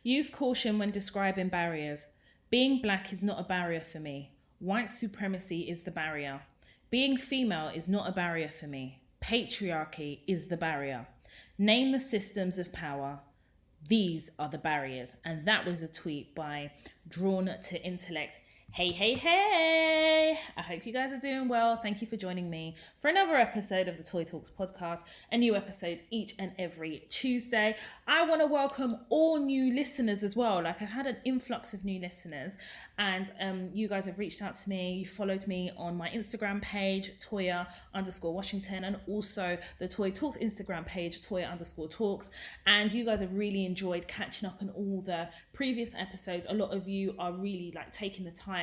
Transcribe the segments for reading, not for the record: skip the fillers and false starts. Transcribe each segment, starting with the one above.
Use caution when describing barriers. Being black is not a barrier for me. White supremacy is the barrier. Being female is not a barrier for me. Patriarchy is the barrier. Name the systems of power. These are the barriers. And that was a tweet by Drawn to Intellect. Hey, hey, hey! I hope you guys are doing well. Thank you for joining me for another episode of the Toy Talks podcast, a new episode each and every Tuesday. I want to welcome all new listeners as well. Like, I've had an influx of new listeners, and you guys have reached out to me. You followed me on my Instagram page, Toya_Washington, and also the Toy Talks Instagram page, Toya_Talks. And you guys have really enjoyed catching up on all the previous episodes. A lot of you are really like taking the time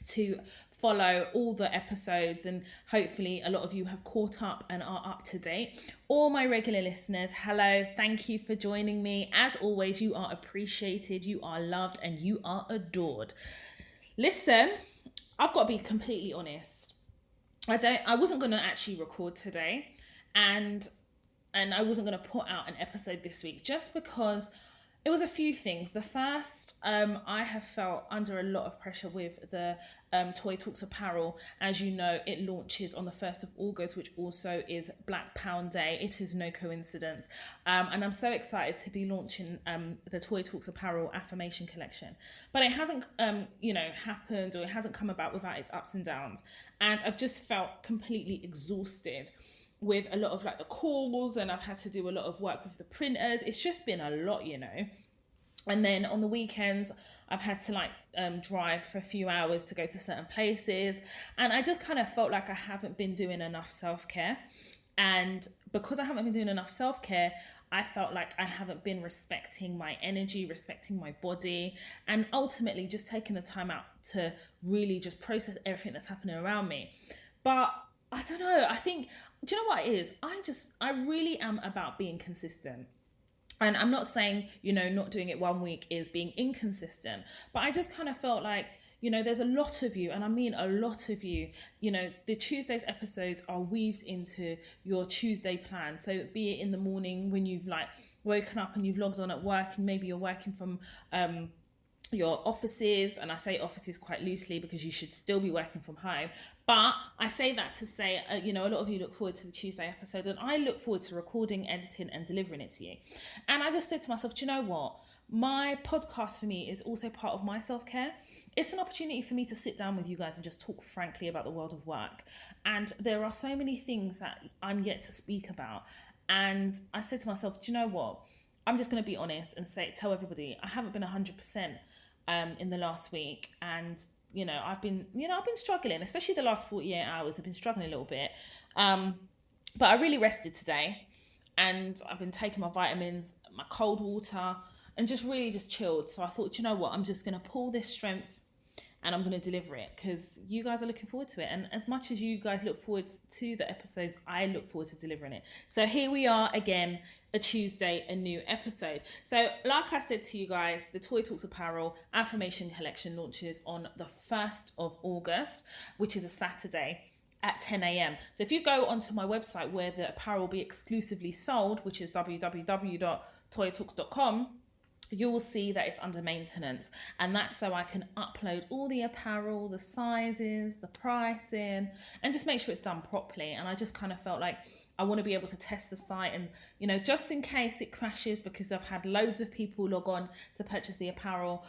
to follow all the episodes, and hopefully a lot of you have caught up and are up to date. All my regular listeners, hello, thank you for joining me. As always, you are appreciated, you are loved, and you are adored. Listen, I've got to be completely honest. I wasn't going to actually record today, and I wasn't going to put out an episode this week just because it was a few things. The first, I have felt under a lot of pressure with the Toy Talks apparel. As you know, it launches on the 1st of August, which also is Black Pound Day. It is no coincidence. And I'm so excited to be launching the Toy Talks apparel affirmation collection. But it hasn't, happened, or it hasn't come about without its ups and downs. And I've just felt completely exhausted with a lot of like the calls, and I've had to do a lot of work with the printers. It's just been a lot, And then on the weekends, I've had to drive for a few hours to go to certain places. And I just kind of felt like I haven't been doing enough self-care. And because I haven't been doing enough self-care, I felt like I haven't been respecting my energy, respecting my body, and ultimately just taking the time out to really just process everything that's happening around me. But I don't know, I think, do you know what it is? I really am about being consistent. And I'm not saying, not doing it one week is being inconsistent, but I just kind of felt like, there's a lot of you, and I mean a lot of you, the Tuesday's episodes are weaved into your Tuesday plan. So be it in the morning when you've woken up and you've logged on at work, and maybe you're working from your offices, and I say offices quite loosely because you should still be working from home, but I say that to say, a lot of you look forward to the Tuesday episode, and I look forward to recording, editing, and delivering it to you. And I just said to myself, do you know what? My podcast for me is also part of my self-care. It's an opportunity for me to sit down with you guys and just talk frankly about the world of work. And there are so many things that I'm yet to speak about. And I said to myself, do you know what? I'm just going to be honest and tell everybody I haven't been 100% in the last week, and I've been struggling, especially the last 48 hours. I've been struggling a little bit, but I really rested today, and I've been taking my vitamins, my cold water, and just really just chilled. So I thought, you know what, I'm just going to pull this strength and I'm going to deliver it because you guys are looking forward to it. And as much as you guys look forward to the episodes, I look forward to delivering it. So here we are again, a Tuesday, a new episode. So like I said to you guys, the Toy Talks apparel affirmation collection launches on the 1st of August, which is a Saturday at 10 a.m. So if you go onto my website where the apparel will be exclusively sold, which is www.toytalks.com, you will see that it's under maintenance, and that's so I can upload all the apparel, the sizes, the pricing, and just make sure it's done properly. And I just kind of felt like I want to be able to test the site, and just in case it crashes, because I've had loads of people log on to purchase the apparel,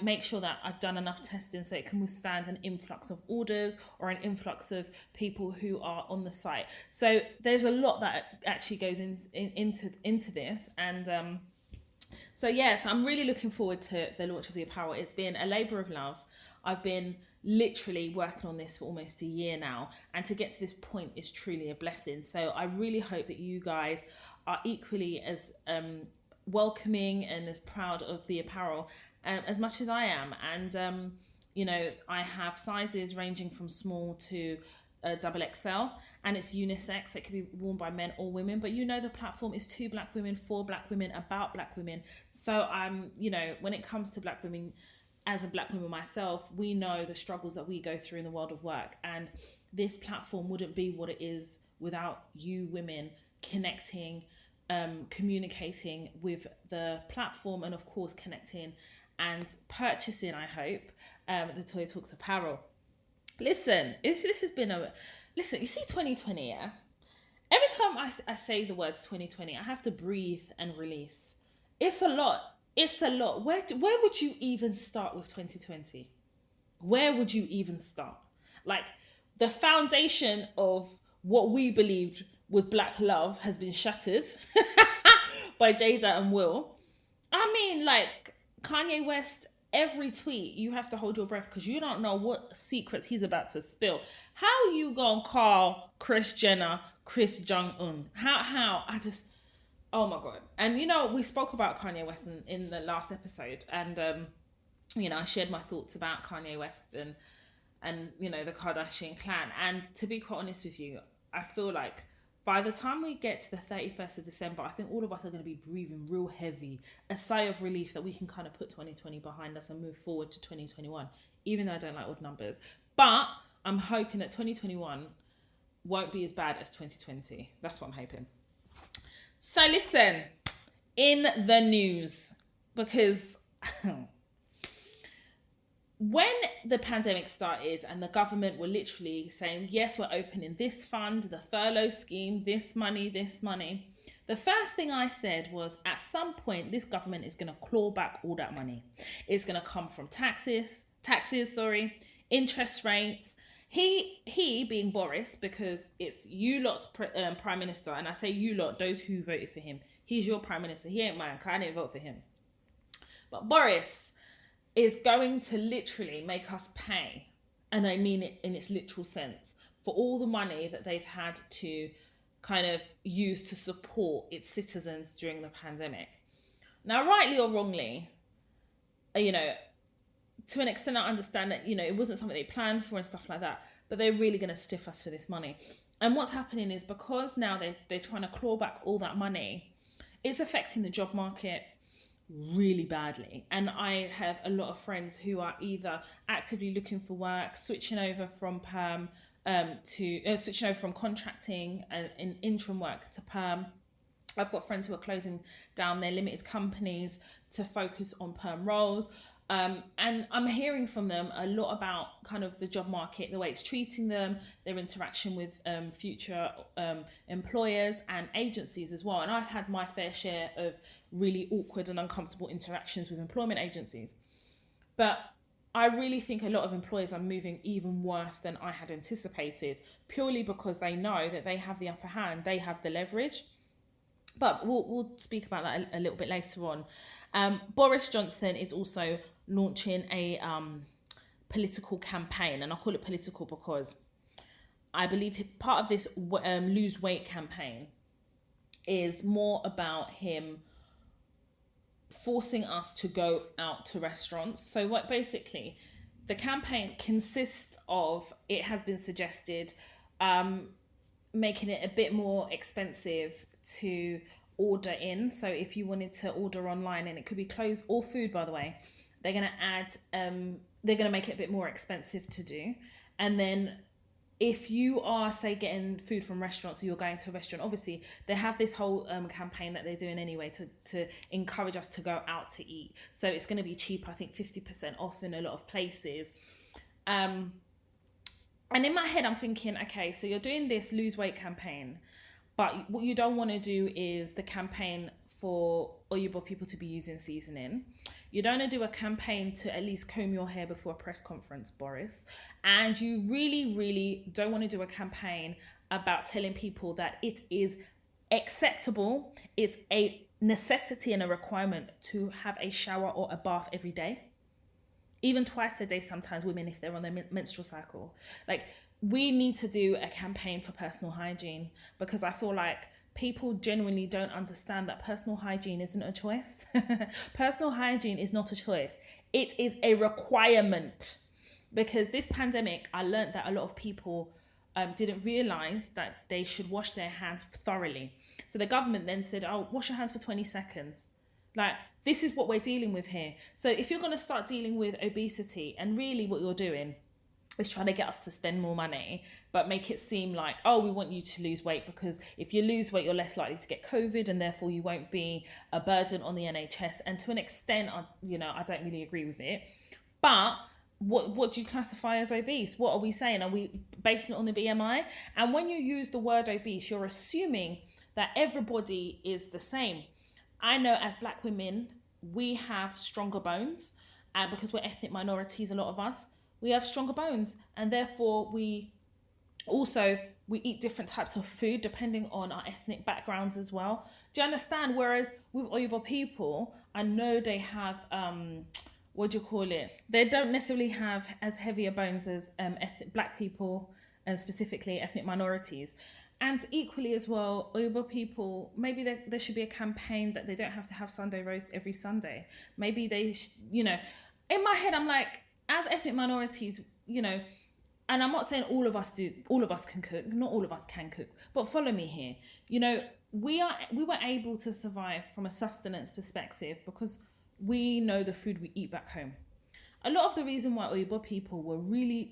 make sure that I've done enough testing so it can withstand an influx of orders or an influx of people who are on the site. So there's a lot that actually goes into this, and so yes, I'm really looking forward to the launch of the apparel. It's been a labour of love. I've been literally working on this for almost a year now, and to get to this point is truly a blessing. So I really hope that you guys are equally as welcoming and as proud of the apparel as much as I am. And I have sizes ranging from small to double XL, and it's unisex. It can be worn by men or women, but the platform is 2 Black women, 4 Black women, about Black women. So I'm when it comes to Black women, as a Black woman myself, we know the struggles that we go through in the world of work, and this platform wouldn't be what it is without you women connecting, communicating with the platform and of course connecting and purchasing, I hope, the Toy Talks apparel. Listen, this has been listen, you see 2020, yeah? Every time I say the words 2020, I have to breathe and release. It's a lot. It's a lot. Where would you even start with 2020? Where would you even start? Like, the foundation of what we believed was black love has been shattered by Jada and Will. I mean, like, Kanye West, every tweet, you have to hold your breath because you don't know what secrets he's about to spill. How you gonna call Kris Jenner Kris Jong-un? How? Oh my God. And, you know, we spoke about Kanye West in the last episode. And, you know, I shared my thoughts about Kanye West and, you know, the Kardashian clan. And to be quite honest with you, I feel like by the time we get to the 31st of December, I think all of us are going to be breathing real heavy, a sigh of relief that we can kind of put 2020 behind us and move forward to 2021, even though I don't like odd numbers. But I'm hoping that 2021 won't be as bad as 2020. That's what I'm hoping. So listen, in the news, because when the pandemic started and the government were literally saying, yes, we're opening this fund, the furlough scheme, this money, the first thing I said was, at some point, this government is going to claw back all that money. It's going to come from taxes, interest rates. He being Boris, because it's you lot's prime minister, and I say you lot, those who voted for him. He's your prime minister. He ain't mine, because I didn't vote for him. But Boris is going to literally make us pay, and I mean it in its literal sense, for all the money that they've had to kind of use to support its citizens during the pandemic. Now, rightly or wrongly, you know, to an extent, I understand that, you know, it wasn't something they planned for and stuff like that, but they're really going to stiff us for this money. And what's happening is, because now they're trying to claw back all that money, it's affecting the job market really badly. And I have a lot of friends who are either actively looking for work, switching over from perm switching over from contracting and interim work to perm. I've got friends who are closing down their limited companies to focus on perm roles. And I'm hearing from them a lot about kind of the job market, the way it's treating them, their interaction with future employers and agencies as well. And I've had my fair share of really awkward and uncomfortable interactions with employment agencies. But I really think a lot of employers are moving even worse than I had anticipated, purely because they know that they have the upper hand, they have the leverage. But we'll speak about that a little bit later on. Boris Johnson is also launching a political campaign, and I call it political because I believe part of this lose weight campaign is more about him forcing us to go out to restaurants. So what basically the campaign consists of, it has been suggested, making it a bit more expensive to order in. So if you wanted to order online, and it could be clothes or food, by the way, they're going to add, they're going to make it a bit more expensive to do. And then if you are, say, getting food from restaurants, or you're going to a restaurant, obviously they have this whole campaign that they're doing anyway to encourage us to go out to eat. So it's going to be cheap, I think 50% off in a lot of places. And in my head, I'm thinking, okay, so you're doing this lose weight campaign, but what you don't want to do is the campaign for Oyibo people to be using seasoning. You don't want to do a campaign to at least comb your hair before a press conference, Boris. And you really, really don't want to do a campaign about telling people that it is acceptable, it's a necessity and a requirement to have a shower or a bath every day. Even twice a day, sometimes women, if they're on their menstrual cycle. Like, we need to do a campaign for personal hygiene, because I feel like people genuinely don't understand that personal hygiene isn't a choice. Personal hygiene is not a choice. It is a requirement. Because this pandemic, I learned that a lot of people didn't realize that they should wash their hands thoroughly. So the government then said, oh, wash your hands for 20 seconds. Like, this is what we're dealing with here. So if you're going to start dealing with obesity, and really what you're doing is trying to get us to spend more money, but make it seem like, oh, we want you to lose weight because if you lose weight, you're less likely to get COVID and therefore you won't be a burden on the NHS. And to an extent, I don't really agree with it. But what do you classify as obese? What are we saying? Are we basing it on the BMI? And when you use the word obese, you're assuming that everybody is the same. I know as Black women, we have stronger bones, and because we're ethnic minorities, a lot of us, we have stronger bones, and therefore we eat different types of food depending on our ethnic backgrounds as well. Do you understand? Whereas with Oyibo people, I know they have they don't necessarily have as heavier bones as Black people, and specifically ethnic minorities. And equally as well, Oyibo people, maybe there should be a campaign that they don't have to have Sunday roast every Sunday. Maybe they in my head, I'm like, as ethnic minorities, and I'm not saying all of us can cook, not all of us can cook, but follow me here. We were able to survive from a sustenance perspective because we know the food we eat back home. A lot of the reason why Oyibo people were really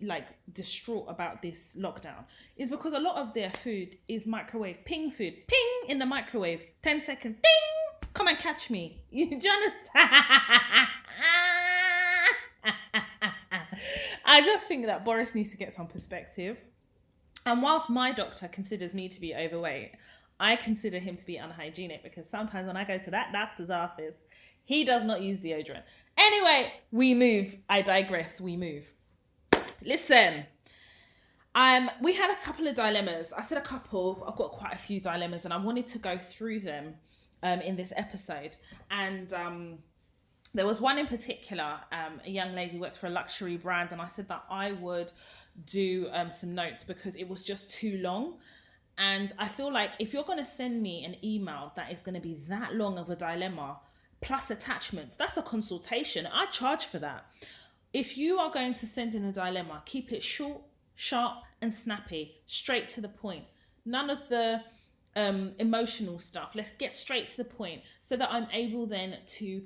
distraught about this lockdown is because a lot of their food is microwave ping food. Ping in the microwave, 10 seconds, ding, come and catch me. Do you understand? I just think that Boris needs to get some perspective. And whilst my doctor considers me to be overweight, I consider him to be unhygienic because sometimes when I go to that doctor's office, he does not use deodorant. Anyway, we move. I digress. We move. Listen, we had a couple of dilemmas. I said a couple. I've got quite a few dilemmas and I wanted to go through them in this episode. And there was one in particular, a young lady who works for a luxury brand, and I said that I would do some notes because it was just too long. And I feel like if you're going to send me an email that is going to be that long of a dilemma, plus attachments, that's a consultation. I charge for that. If you are going to send in a dilemma, keep it short, sharp, and snappy, straight to the point. None of the emotional stuff. Let's get straight to the point so that I'm able then to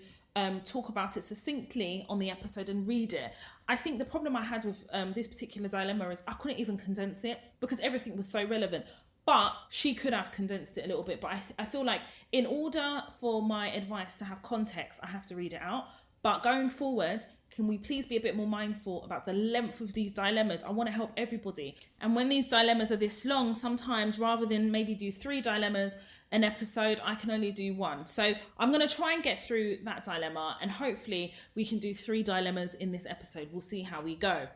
talk about it succinctly on the episode and read it. I think the problem I had with this particular dilemma is I couldn't even condense it because everything was so relevant. But she could have condensed it a little bit. But I feel like in order for my advice to have context, I have to read it out. But going forward, can we please be a bit more mindful about the length of these dilemmas? I want to help everybody. And when these dilemmas are this long, sometimes rather than maybe do 3 dilemmas an episode, I can only do 1. So I'm going to try and get through that dilemma and hopefully we can do 3 dilemmas in this episode. We'll see how we go.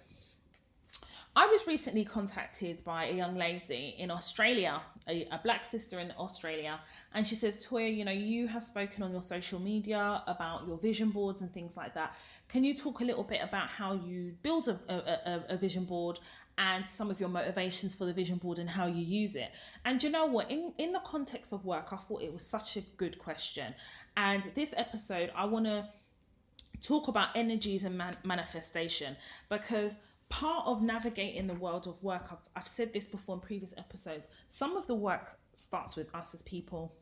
I was recently contacted by a young lady in Australia, a Black sister in Australia, and she says, Toya, you have spoken on your social media about your vision boards and things like that. Can you talk a little bit about how you build a vision board and some of your motivations for the vision board and how you use it? And you know what? In the context of work, I thought it was such a good question. And this episode, I want to talk about energies and manifestation because part of navigating the world of work, I've said this before in previous episodes, some of the work starts with us as people.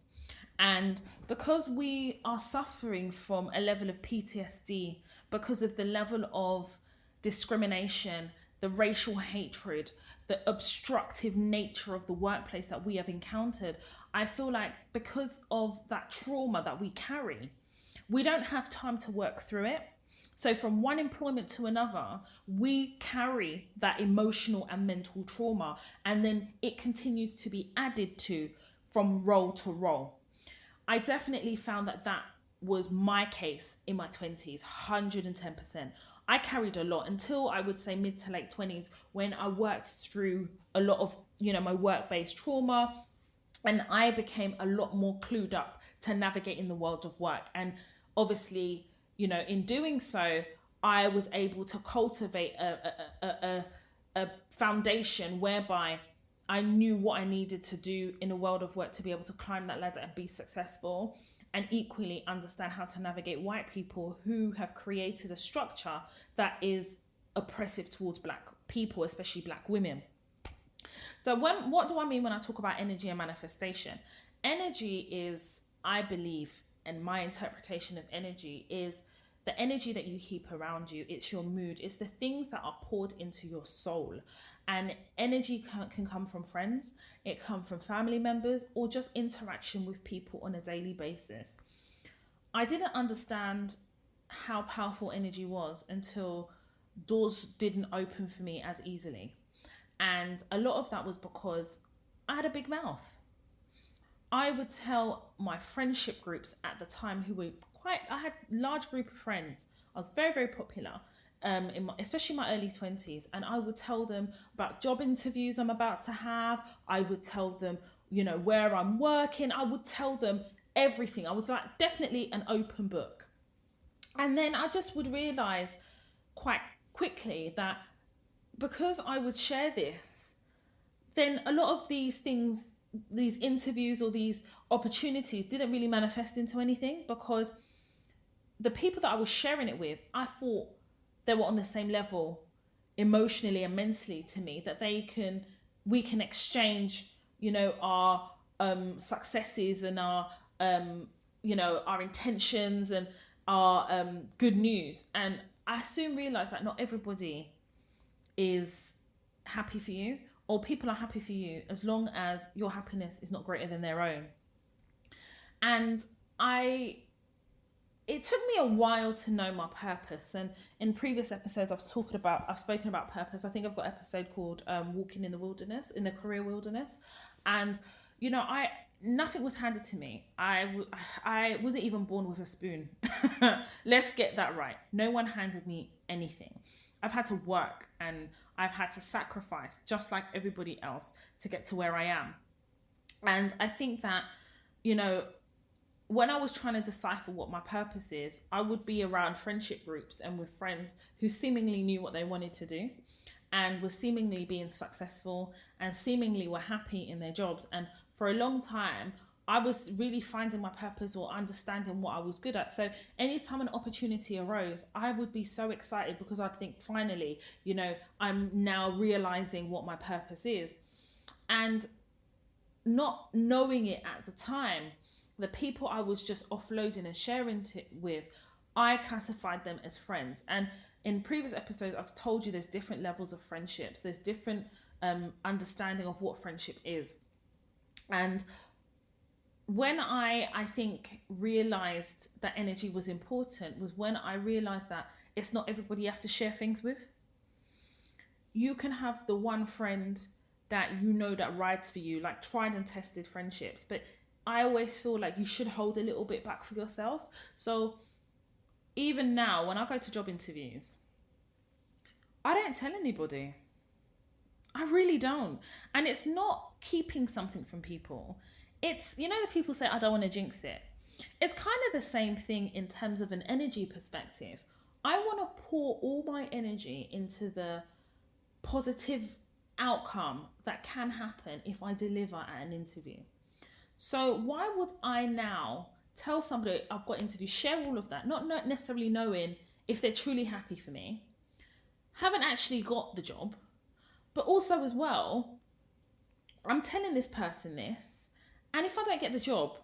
And because we are suffering from a level of PTSD, because of the level of discrimination, the racial hatred, the obstructive nature of the workplace that we have encountered, I feel like because of that trauma that we carry, we don't have time to work through it. So from one employment to another, we carry that emotional and mental trauma, and then it continues to be added to from role to role. I definitely found that was my case in my 20s, 110%. I carried a lot until I would say mid to late 20s when I worked through a lot of, my work-based trauma, and I became a lot more clued up to navigating the world of work. And obviously, in doing so, I was able to cultivate a foundation whereby I knew what I needed to do in a world of work to be able to climb that ladder and be successful, and equally understand how to navigate white people who have created a structure that is oppressive towards Black people, especially Black women. So what do I mean when I talk about energy and manifestation? Energy is, I believe, and my interpretation of energy is the energy that you keep around you, it's your mood, it's the things that are poured into your soul. And energy can come from friends, it come from family members, or just interaction with people on a daily basis. I didn't understand how powerful energy was until doors didn't open for me as easily. And a lot of that was because I had a big mouth. I would tell my friendship groups at the time, who were I had a large group of friends. I was very, very popular, especially my early 20s. And I would tell them about job interviews I'm about to have. I would tell them, where I'm working. I would tell them everything. I was like definitely an open book. And then I just would realize quite quickly that because I would share this, then a lot of these things, these interviews or these opportunities didn't really manifest into anything, because the people that I was sharing it with, I thought they were on the same level emotionally and mentally to me, that we can exchange, our successes and our intentions and our good news. And I soon realized that not everybody is happy for you, or people are happy for you as long as your happiness is not greater than their own. And it took me a while to know my purpose. And in previous episodes, I've spoken about purpose. I think I've got an episode called Walking in the Wilderness, in the Career Wilderness. And, nothing was handed to me. I wasn't even born with a spoon. Let's get that right. No one handed me anything. I've had to work and I've had to sacrifice just like everybody else to get to where I am. And I think that, when I was trying to decipher what my purpose is, I would be around friendship groups and with friends who seemingly knew what they wanted to do and were seemingly being successful and seemingly were happy in their jobs. And for a long time, I was really finding my purpose or understanding what I was good at. So anytime an opportunity arose, I would be so excited because I'd think, finally, I'm now realizing what my purpose is. And not knowing it at the time, the people I was just offloading and sharing with, I classified them as friends. And in previous episodes, I've told you there's different levels of friendships. There's different understanding of what friendship is. And when I think realized that energy was important was when I realized that it's not everybody you have to share things with. You can have the one friend that that rides for you, like tried and tested friendships, but I always feel like you should hold a little bit back for yourself. So even now, when I go to job interviews, I don't tell anybody. I really don't. And it's not keeping something from people. It's, the people say, I don't want to jinx it. It's kind of the same thing in terms of an energy perspective. I want to pour all my energy into the positive outcome that can happen if I deliver at an interview. So why would I now tell somebody I've got interview, share all of that, not necessarily knowing if they're truly happy for me, haven't actually got the job, but also as well, I'm telling this person this, and if I don't get the job,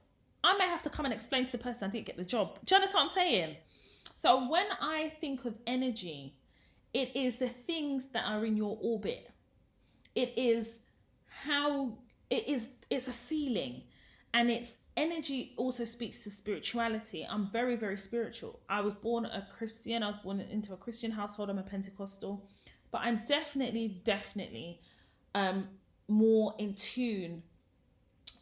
I may have to come and explain to the person I didn't get the job. Do you understand what I'm saying? So when I think of energy, it is the things that are in your orbit. It's a feeling. And it's energy also speaks to spirituality. I'm very, very spiritual. I was born a Christian. I was born into a Christian household. I'm a Pentecostal. But I'm definitely more in tune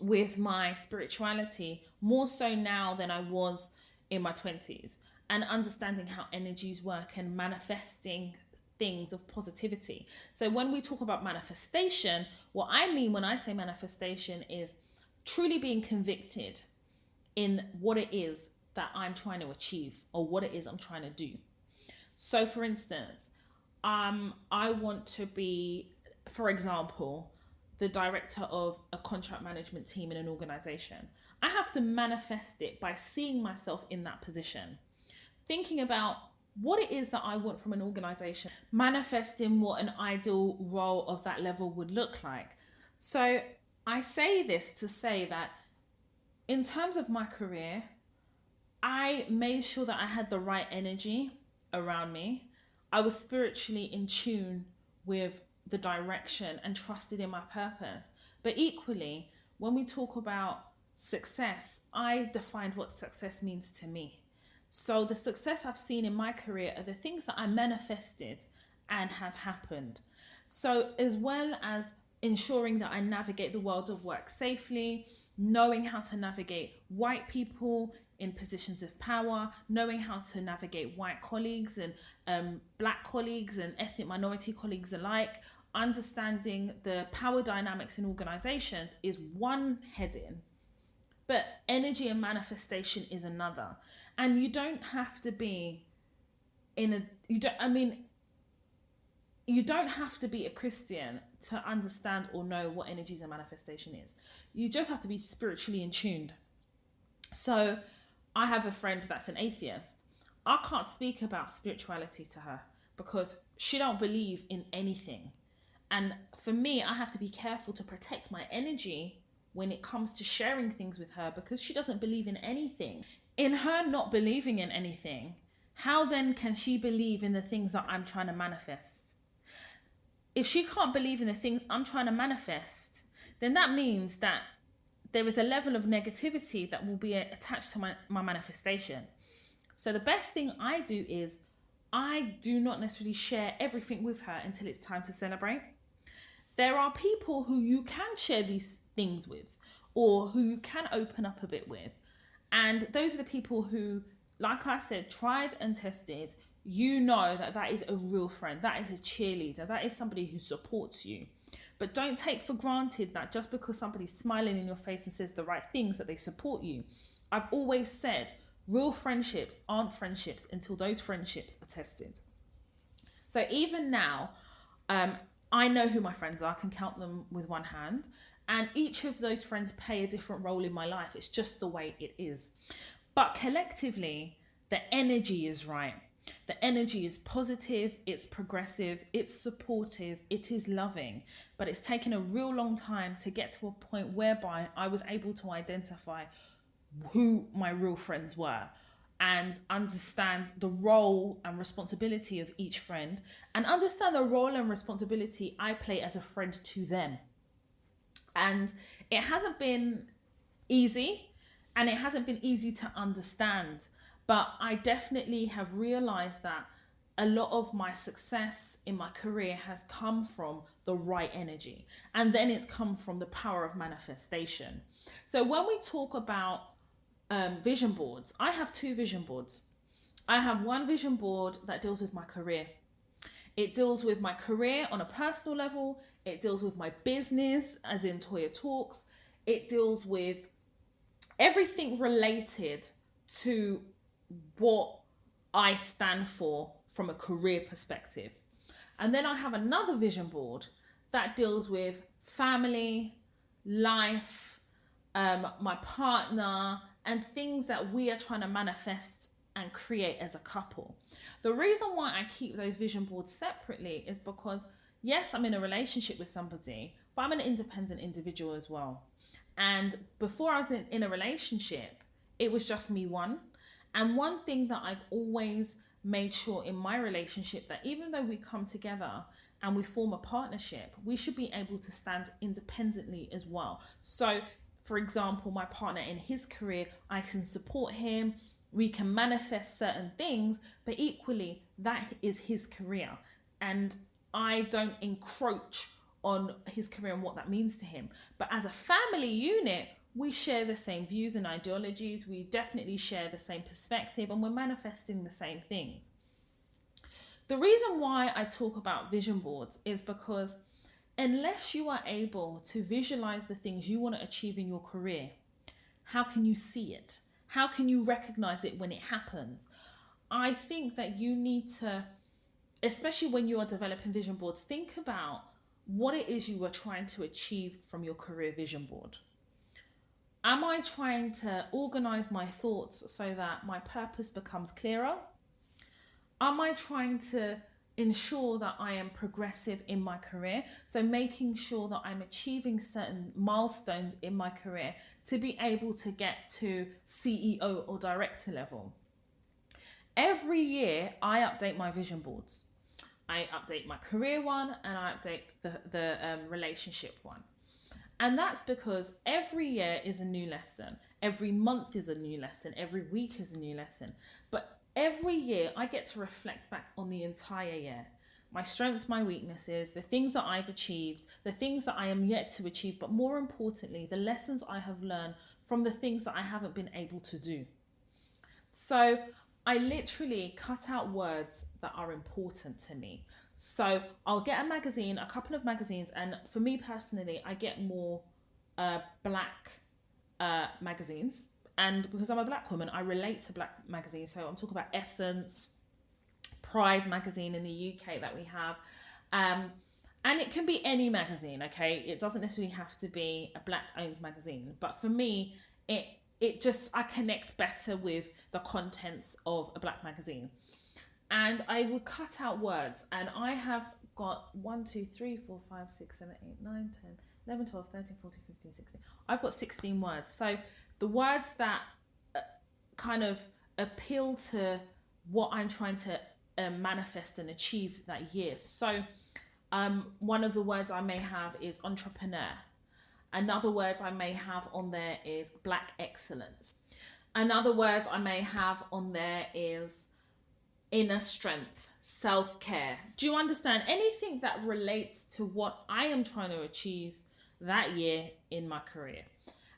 with my spirituality, more so now than I was in my 20s, and understanding how energies work and manifesting things of positivity. So when we talk about manifestation, what I mean when I say manifestation is truly being convicted in what it is that I'm trying to achieve or what it is I'm trying to do. So for instance, I want to be, for example, the director of a contract management team in an organization. I have to manifest it by seeing myself in that position, thinking about what it is that I want from an organization, manifesting what an ideal role of that level would look like. So I say this to say that in terms of my career, I made sure that I had the right energy around me. I was spiritually in tune with the direction and trusted in my purpose. But equally, when we talk about success, I defined what success means to me. So the success I've seen in my career are the things that I manifested and have happened. So as well as ensuring that I navigate the world of work safely, knowing how to navigate white people in positions of power, knowing how to navigate white colleagues and black colleagues and ethnic minority colleagues alike, understanding the power dynamics in organizations is one heading, but energy and manifestation is another. And you don't have to be you don't have to be a Christian to understand or know what energies and manifestation is. You just have to be spiritually in tuned. So I have a friend that's an atheist. I can't speak about spirituality to her because she don't believe in anything. And for me, I have to be careful to protect my energy when it comes to sharing things with her because she doesn't believe in anything. In her not believing in anything, how then can she believe in the things that I'm trying to manifest? If she can't believe in the things I'm trying to manifest, then that means that there is a level of negativity that will be attached to my manifestation. So the best thing I do is I do not necessarily share everything with her until it's time to celebrate. There are people who you can share these things with or who you can open up a bit with. And those are the people who, like I said, tried and tested. You know that is a real friend. That is a cheerleader. That is somebody who supports you. But don't take for granted that just because somebody's smiling in your face and says the right things that they support you. I've always said real friendships aren't friendships until those friendships are tested. So even now, I know who my friends are. I can count them with one hand. And each of those friends play a different role in my life. It's just the way it is. But collectively, the energy is right. The energy is positive, it's progressive, it's supportive, it is loving. But it's taken a real long time to get to a point whereby I was able to identify who my real friends were and understand the role and responsibility of each friend and understand the role and responsibility I play as a friend to them. And it hasn't been easy and it hasn't been easy to understand. But I definitely have realized that a lot of my success in my career has come from the right energy. And then it's come from the power of manifestation. So when we talk about vision boards, I have 2 vision boards. I have one vision board that deals with my career. It deals with my career on a personal level. It deals with my business, as in Toya Talks. It deals with everything related to what I stand for from a career perspective. And then I have another vision board that deals with family, life, my partner, and things that we are trying to manifest and create as a couple. The reason why I keep those vision boards separately is because, yes, I'm in a relationship with somebody, but I'm an independent individual as well. And before I was in a relationship, it was just me one. And one thing that I've always made sure in my relationship, that even though we come together and we form a partnership, we should be able to stand independently as well. So, for example, my partner in his career, I can support him, we can manifest certain things, but equally, that is his career. And I don't encroach on his career and what that means to him. But as a family unit, we share the same views and ideologies. We definitely share the same perspective and we're manifesting the same things. The reason why I talk about vision boards is because unless you are able to visualize the things you want to achieve in your career, how can you see it? How can you recognize it when it happens? I think that you need to, especially when you are developing vision boards, think about what it is you are trying to achieve from your career vision board. Am I trying to organize my thoughts so that my purpose becomes clearer? Am I trying to ensure that I am progressive in my career. So making sure that I'm achieving certain milestones in my career to be able to get to CEO or director level. Every year I update my vision boards. I update my career one and I update the relationship one. And that's because every year is a new lesson. Every month is a new lesson. Every week is a new lesson. But every year I get to reflect back on the entire year. My strengths, my weaknesses, the things that I've achieved, the things that I am yet to achieve, but more importantly, the lessons I have learned from the things that I haven't been able to do. So I literally cut out words that are important to me. So I'll get a magazine, a couple of magazines, and for me personally, I get more black magazines. And because I'm a black woman, I relate to black magazines. So I'm talking about Essence, Pride magazine in the UK that we have. And it can be any magazine, okay? It doesn't necessarily have to be a black owned magazine. But for me, I connect better with the contents of a black magazine. And I would cut out words, and I have got 1, 2, 3, 4, 5, 6, 7, 8, 9, 10, 11, 12, 13, 14, 15, 16. I've got 16 words. So the words that kind of appeal to what I'm trying to manifest and achieve that year. So one of the words I may have is entrepreneur. Another word I may have on there is black excellence. Another word I may have on there is inner strength, self-care. Do you understand? Anything that relates to what I am trying to achieve that year in my career.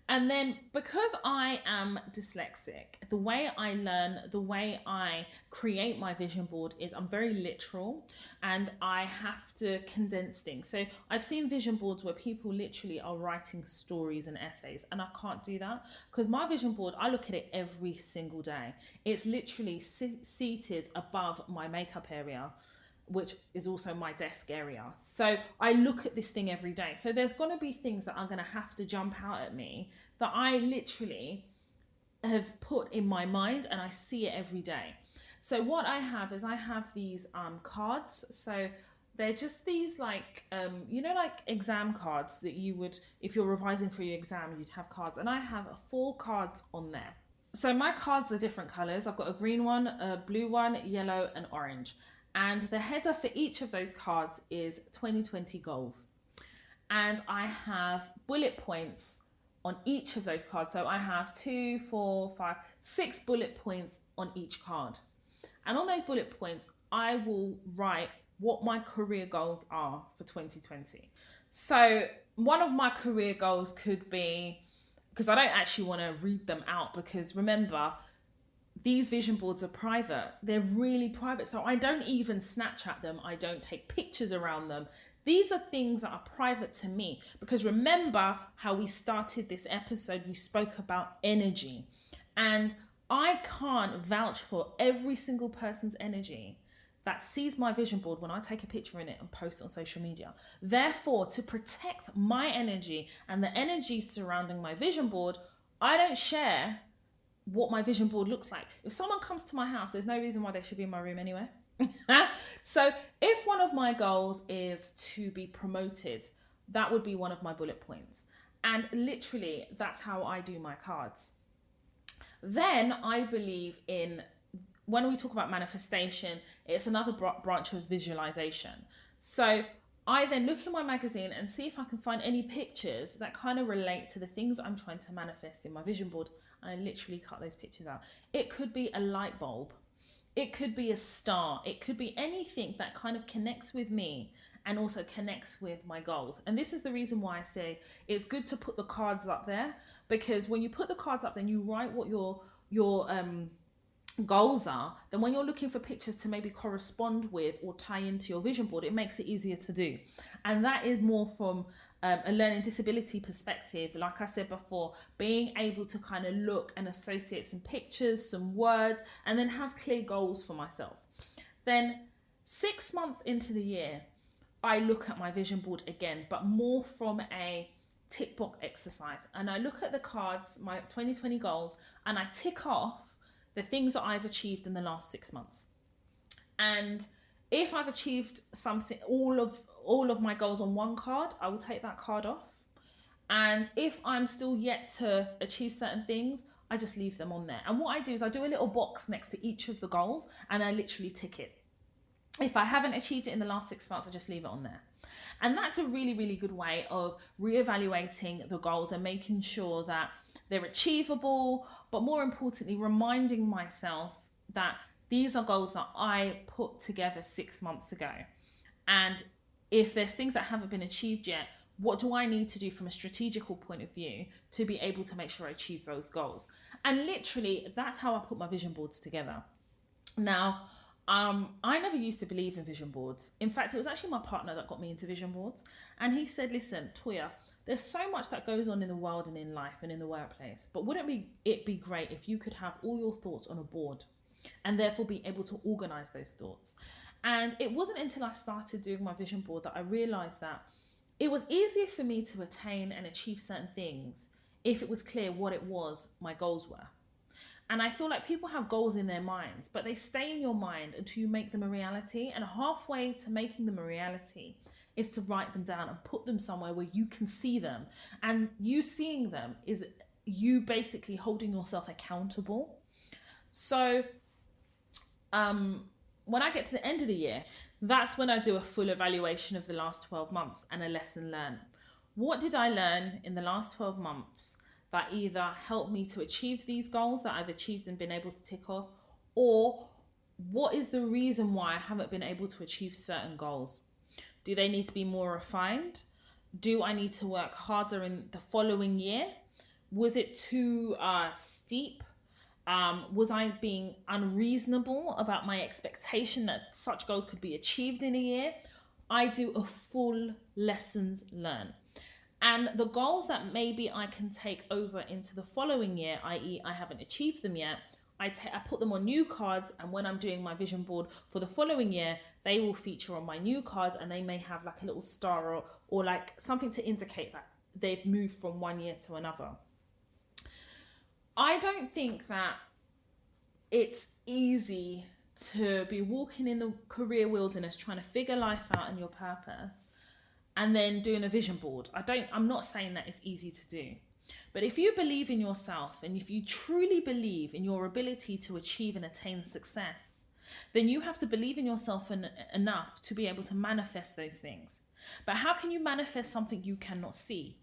And then because I am dyslexic, the way I learn, the way I create my vision board is I'm very literal and I have to condense things. So I've seen vision boards where people literally are writing stories and essays, and I can't do that because my vision board, I look at it every single day. It's literally seated above my makeup area, which is also my desk area. So I look at this thing every day. So there's going to be things that are going to have to jump out at me that I literally have put in my mind and I see it every day. So what I have is I have these cards. So they're just these like exam cards that you would, if you're revising for your exam, you'd have cards. And I have 4 cards on there. So my cards are different colors. I've got a green one, a blue one, yellow and orange. And the header for each of those cards is 2020 goals. And I have bullet points on each of those cards. So I have 2, 4, 5, 6 bullet points on each card. And on those bullet points, I will write what my career goals are for 2020. So one of my career goals could be, because I don't actually want to read them out, because remember, these vision boards are private. They're really private. So I don't even Snapchat them. I don't take pictures around them. These are things that are private to me. Because remember how we started this episode, we spoke about energy. And I can't vouch for every single person's energy that sees my vision board when I take a picture in it and post it on social media. Therefore, to protect my energy and the energy surrounding my vision board, I don't share what my vision board looks like. If someone comes to my house, there's no reason why they should be in my room anyway. So if one of my goals is to be promoted, that would be one of my bullet points. And literally, that's how I do my cards. Then I believe in, when we talk about manifestation, it's another branch of visualization. So I then look in my magazine and see if I can find any pictures that kind of relate to the things I'm trying to manifest in my vision board. And I literally cut those pictures out. It could be a light bulb. It could be a star. It could be anything that kind of connects with me and also connects with my goals. And this is the reason why I say it's good to put the cards up there, because when you put the cards up, then you write what your goals are. Then when you're looking for pictures to maybe correspond with or tie into your vision board, it makes it easier to do. And that is more from a learning disability perspective. Like I said before, being able to kind of look and associate some pictures, some words, and then have clear goals for myself. Then 6 months into the year, I look at my vision board again, but more from a tick box exercise. And I look at the cards, my 2020 goals, and I tick off the things that I've achieved in the last 6 months. And If I've achieved something, all of my goals on one card, I will take that card off. And if I'm still yet to achieve certain things, I just leave them on there. And what I do is I do a little box next to each of the goals and I literally tick it. If I haven't achieved it in the last 6 months, I just leave it on there. And that's a really, really good way of reevaluating the goals and making sure that they're achievable, but more importantly, reminding myself that these are goals that I put together 6 months ago. And if there's things that haven't been achieved yet, what do I need to do from a strategical point of view to be able to make sure I achieve those goals? And literally, that's how I put my vision boards together. Now, I never used to believe in vision boards. In fact, it was actually my partner that got me into vision boards. And he said, listen, Toya, there's so much that goes on in the world and in life and in the workplace. But wouldn't it be great if you could have all your thoughts on a board and therefore be able to organize those thoughts? And it wasn't until I started doing my vision board that I realized that it was easier for me to attain and achieve certain things if it was clear what it was my goals were. And I feel like people have goals in their minds, but they stay in your mind until you make them a reality. And halfway to making them a reality is to write them down and put them somewhere where you can see them. And you seeing them is you basically holding yourself accountable. So when I get to the end of the year, that's when I do a full evaluation of the last 12 months and a lesson learned. What did I learn in the last 12 months that either helped me to achieve these goals that I've achieved and been able to tick off, or what is the reason why I haven't been able to achieve certain goals? Do they need to be more refined? Do I need to work harder in the following year? Was it too steep? Was I being unreasonable about my expectation that such goals could be achieved in a year? I do a full lessons learned. And the goals that maybe I can take over into the following year, i.e. I haven't achieved them yet, I put them on new cards, and when I'm doing my vision board for the following year, they will feature on my new cards, and they may have like a little star or like something to indicate that they've moved from one year to another. I don't think that it's easy to be walking in the career wilderness trying to figure life out and your purpose and then doing a vision board. I'm not saying that it's easy to do. But if you believe in yourself and if you truly believe in your ability to achieve and attain success, then you have to believe in yourself enough to be able to manifest those things. But how can you manifest something you cannot see?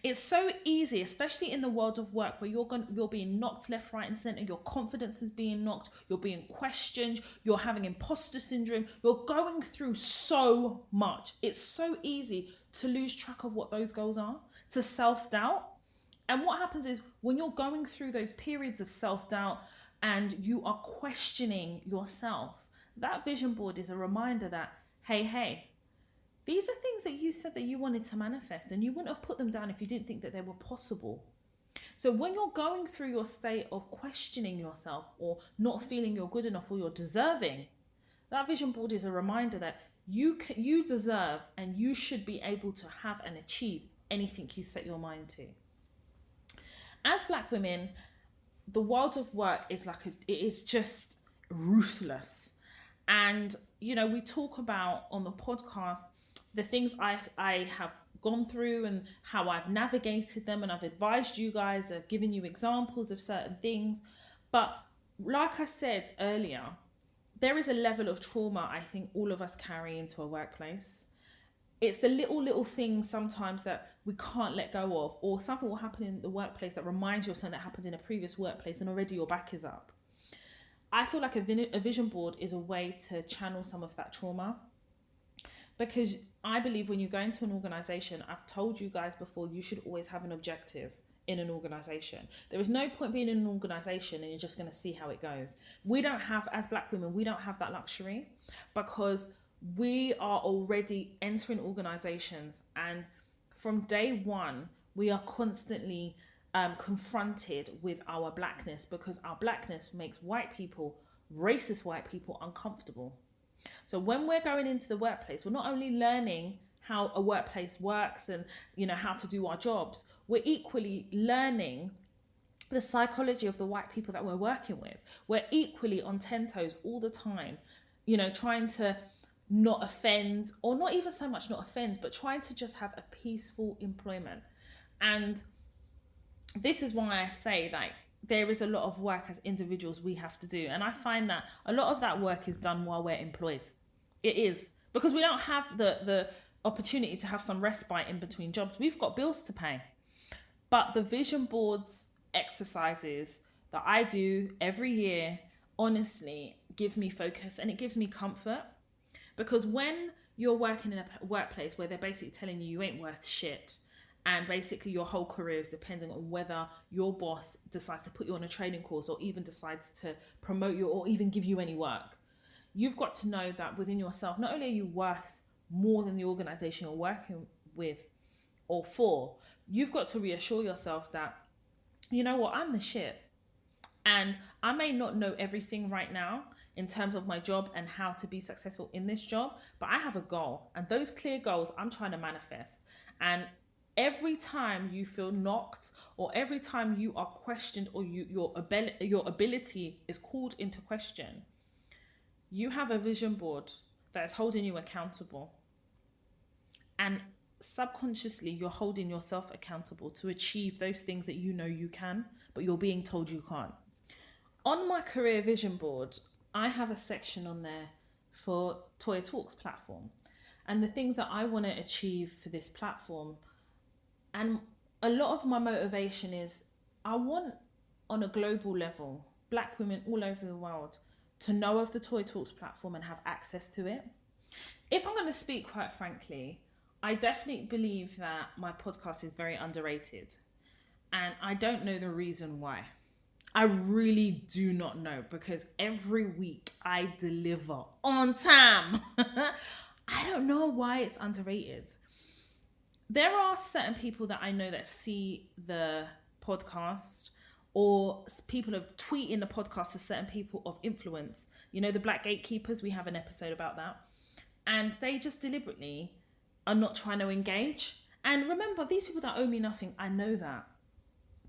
It's so easy, especially in the world of work where you're being knocked left, right and center. Your confidence is being knocked. You're being questioned. You're having imposter syndrome. You're going through so much. It's so easy to lose track of what those goals are, to self-doubt. And what happens is when you're going through those periods of self-doubt and you are questioning yourself, that vision board is a reminder that, hey, these are things that you said that you wanted to manifest, and you wouldn't have put them down if you didn't think that they were possible. So when you're going through your state of questioning yourself or not feeling you're good enough or you're deserving, that vision board is a reminder that you deserve and you should be able to have and achieve anything you set your mind to. As Black women, the world of work is it is just ruthless. And, we talk about on the podcast the things I have gone through and how I've navigated them, and I've advised you guys, I've given you examples of certain things. But like I said earlier, there is a level of trauma I think all of us carry into a workplace. It's the little things sometimes that we can't let go of, or something will happen in the workplace that reminds you of something that happened in a previous workplace and already your back is up. I feel like a vision board is a way to channel some of that trauma. Because I believe when you go into an organization, I've told you guys before, you should always have an objective in an organization. There is no point being in an organization and you're just going to see how it goes. As Black women, we don't have that luxury because we are already entering organizations, and from day one, we are constantly confronted with our Blackness, because our Blackness makes racist white people uncomfortable. So when we're going into the workplace, we're not only learning how a workplace works and how to do our jobs, we're equally learning the psychology of the white people that we're working with. We're equally on 10 toes all the time, trying to not offend, or not even so much not offend, but trying to just have a peaceful employment. And this is why I say, like, there is a lot of work as individuals we have to do. And I find that a lot of that work is done while we're employed. It is. Because we don't have the opportunity to have some respite in between jobs. We've got bills to pay. But the vision boards exercises that I do every year, honestly, gives me focus and it gives me comfort. Because when you're working in a workplace where they're basically telling you you ain't worth shit, and basically your whole career is dependent on whether your boss decides to put you on a training course or even decides to promote you or even give you any work, you've got to know that within yourself, not only are you worth more than the organization you're working with or for, you've got to reassure yourself that, you know what, I'm the shit. And I may not know everything right now in terms of my job and how to be successful in this job, but I have a goal, and those clear goals I'm trying to manifest. And every time you feel knocked, or every time you are questioned, or your ability is called into question, you have a vision board that is holding you accountable. And subconsciously, you're holding yourself accountable to achieve those things that you know you can, but you're being told you can't. On my career vision board, I have a section on there for Toya Talks platform and the things that I want to achieve for this platform. And a lot of my motivation is I want, on a global level, Black women all over the world to know of the Toya Talks platform and have access to it. If I'm going to speak quite frankly, I definitely believe that my podcast is very underrated. And I don't know the reason why. I really do not know, because every week I deliver on time. I don't know why it's underrated. There are certain people that I know that see the podcast, or people are tweeting the podcast to certain people of influence. You know, the Black Gatekeepers, we have an episode about that. And they just deliberately are not trying to engage. And remember, these people don't owe me nothing. I know that.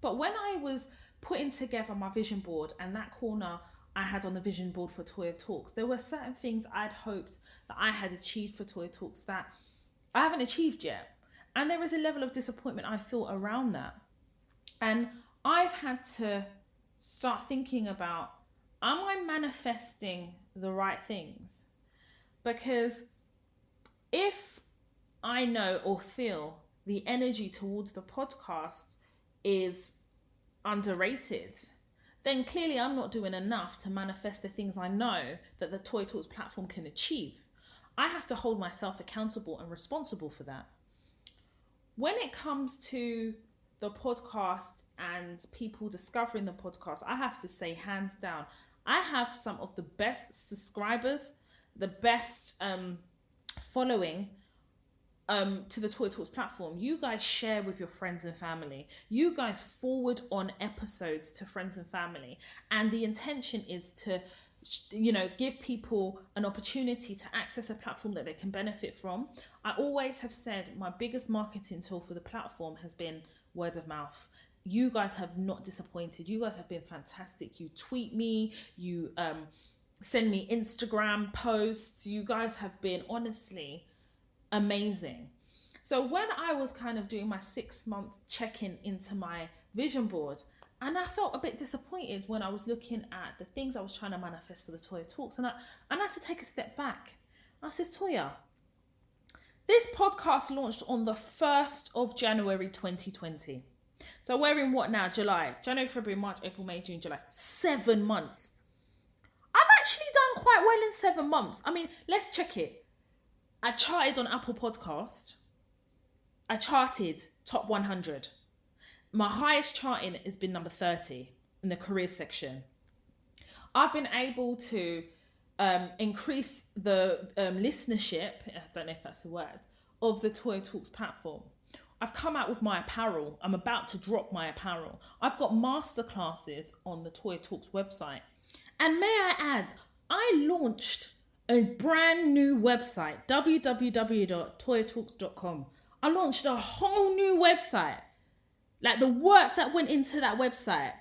But when I was putting together my vision board and that corner I had on the vision board for Toya Talks, there were certain things I'd hoped that I had achieved for Toya Talks that I haven't achieved yet. And there is a level of disappointment I feel around that. And I've had to start thinking about, am I manifesting the right things? Because if I know or feel the energy towards the podcast is underrated, then clearly I'm not doing enough to manifest the things I know that the Toya Talks platform can achieve. I have to hold myself accountable and responsible for that. When it comes to the podcast and people discovering the podcast, I have to say, hands down, I have some of the best subscribers, the best following to the Toya Talks platform. You guys share with your friends and family. You guys forward on episodes to friends and family. And the intention is to, give people an opportunity to access a platform that they can benefit from. I always have said my biggest marketing tool for the platform has been word of mouth. You guys have not disappointed. You guys have been fantastic. You tweet me, you send me Instagram posts. You guys have been honestly amazing. So when I was kind of doing my 6-month check-in into my vision board, and I felt a bit disappointed when I was looking at the things I was trying to manifest for the Toya Talks, and I had to take a step back. I says, Toya, this podcast launched on the 1st of January 2020. So we're in what now? July, February, March, April, May, June, July. 7 months. I've actually done quite well in 7 months. I mean, let's check it. I charted on Apple Podcast. I charted top 100. My highest charting has been number 30 in the career section. I've been able to increase the listenership, I don't know if that's a word, of the Toya Talks platform. I've come out with my apparel. I'm about to drop my apparel. I've got masterclasses on the Toya Talks website. And may I add, I launched a brand new website, www.toyatalks.com. I launched a whole new website. Like the work that went into that website,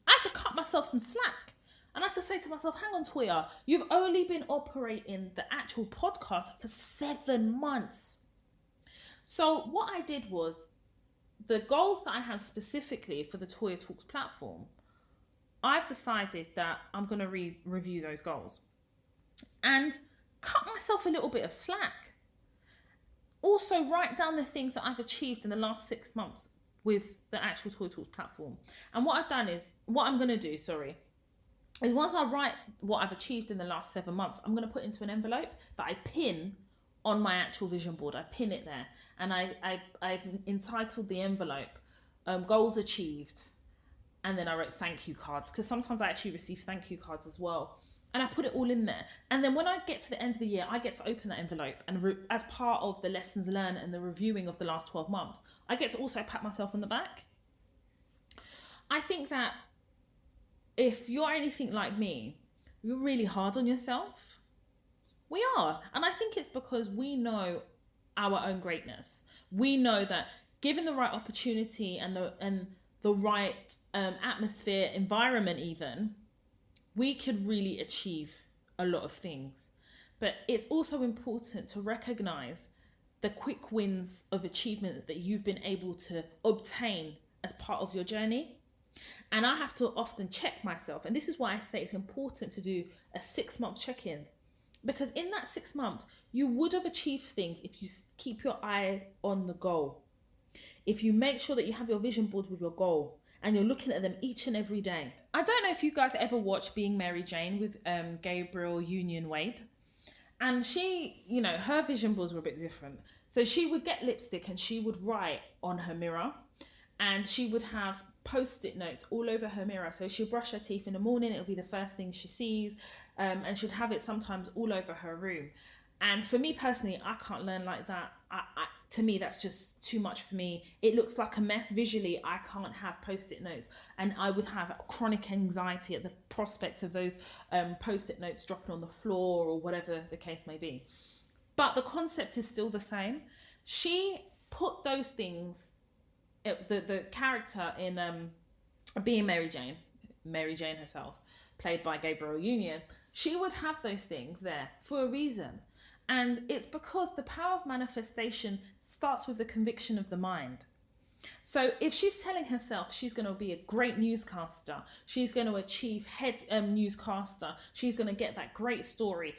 I had to cut myself some slack. And I had to say to myself, hang on, Toya, you've only been operating the actual podcast for 7 months. So what I did was, the goals that I had specifically for the Toya Talks platform, I've decided that I'm going to review those goals and cut myself a little bit of slack. Also, write down the things that I've achieved in the last 6 months with the actual Toya Talks platform. And what I'm going to do, is once I write what I've achieved in the last 7 months, I'm going to put into an envelope that I pin on my actual vision board. I pin it there, and I've entitled the envelope goals achieved, and then I wrote thank you cards, because sometimes I actually receive thank you cards as well, and I put it all in there. And then when I get to the end of the year, I get to open that envelope, and as part of the lessons learned and the reviewing of the last 12 months, I get to also pat myself on the back. I think that if you're anything like me, you're really hard on yourself. We are. And I think it's because we know our own greatness. We know that given the right opportunity and the right atmosphere, environment even, we could really achieve a lot of things. But it's also important to recognize the quick wins of achievement that you've been able to obtain as part of your journey. And I have to often check myself. And this is why I say it's important to do a 6-month check-in. Because in that 6 months, you would have achieved things if you keep your eye on the goal. If you make sure that you have your vision board with your goal and you're looking at them each and every day. I don't know if you guys ever watched Being Mary Jane with Gabrielle Union Wade. And she, her vision boards were a bit different. So she would get lipstick and she would write on her mirror. And she would have Post-it notes all over her mirror. So she'll brush her teeth in the morning, it'll be the first thing she sees, and she'd have it sometimes all over her room. And for me personally, I can't learn like that. To me, that's just too much for me. It looks like a mess visually. I can't have Post-it notes, and I would have chronic anxiety at the prospect of those Post-it notes dropping on the floor or whatever the case may be. But the concept is still the same. She put those things, the character in Being Mary Jane herself, played by Gabrielle Union, she would have those things there for a reason. And it's because the power of manifestation starts with the conviction of the mind. So if she's telling herself she's going to be a great newscaster, she's going to achieve head newscaster, she's going to get that great story.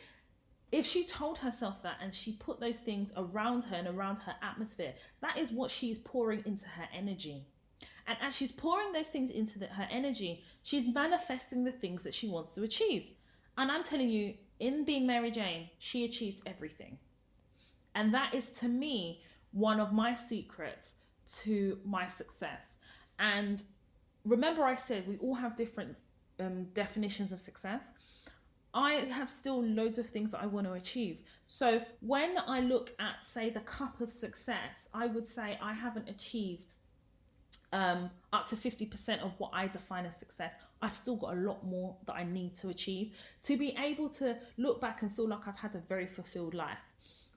If she told herself that and she put those things around her and around her atmosphere, that is what she's pouring into her energy. And as she's pouring those things into her energy, she's manifesting the things that she wants to achieve. And I'm telling you, in Being Mary Jane, she achieved everything. And that is, to me, one of my secrets to my success. And remember, I said we all have different definitions of success. I have still loads of things that I want to achieve. So when I look at, say, the cup of success, I would say I haven't achieved up to 50% of what I define as success. I've still got a lot more that I need to achieve to be able to look back and feel like I've had a very fulfilled life.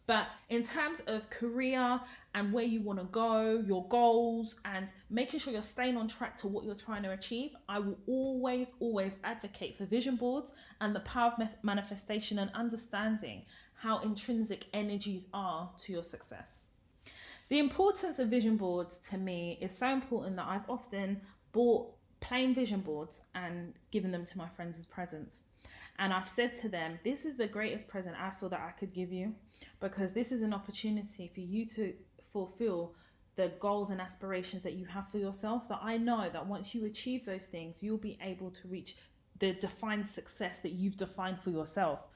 But in terms of career and where you want to go, your goals, and making sure you're staying on track to what you're trying to achieve, I will always advocate for vision boards and the power of manifestation and understanding how intrinsic energies are to your success. The importance of vision boards to me is so important that I've often bought plain vision boards and given them to my friends as presents. And I've said to them, this is the greatest present I feel that I could give you, because this is an opportunity for you to fulfill the goals and aspirations that you have for yourself, that I know that once you achieve those things, you'll be able to reach the defined success that you've defined for yourself.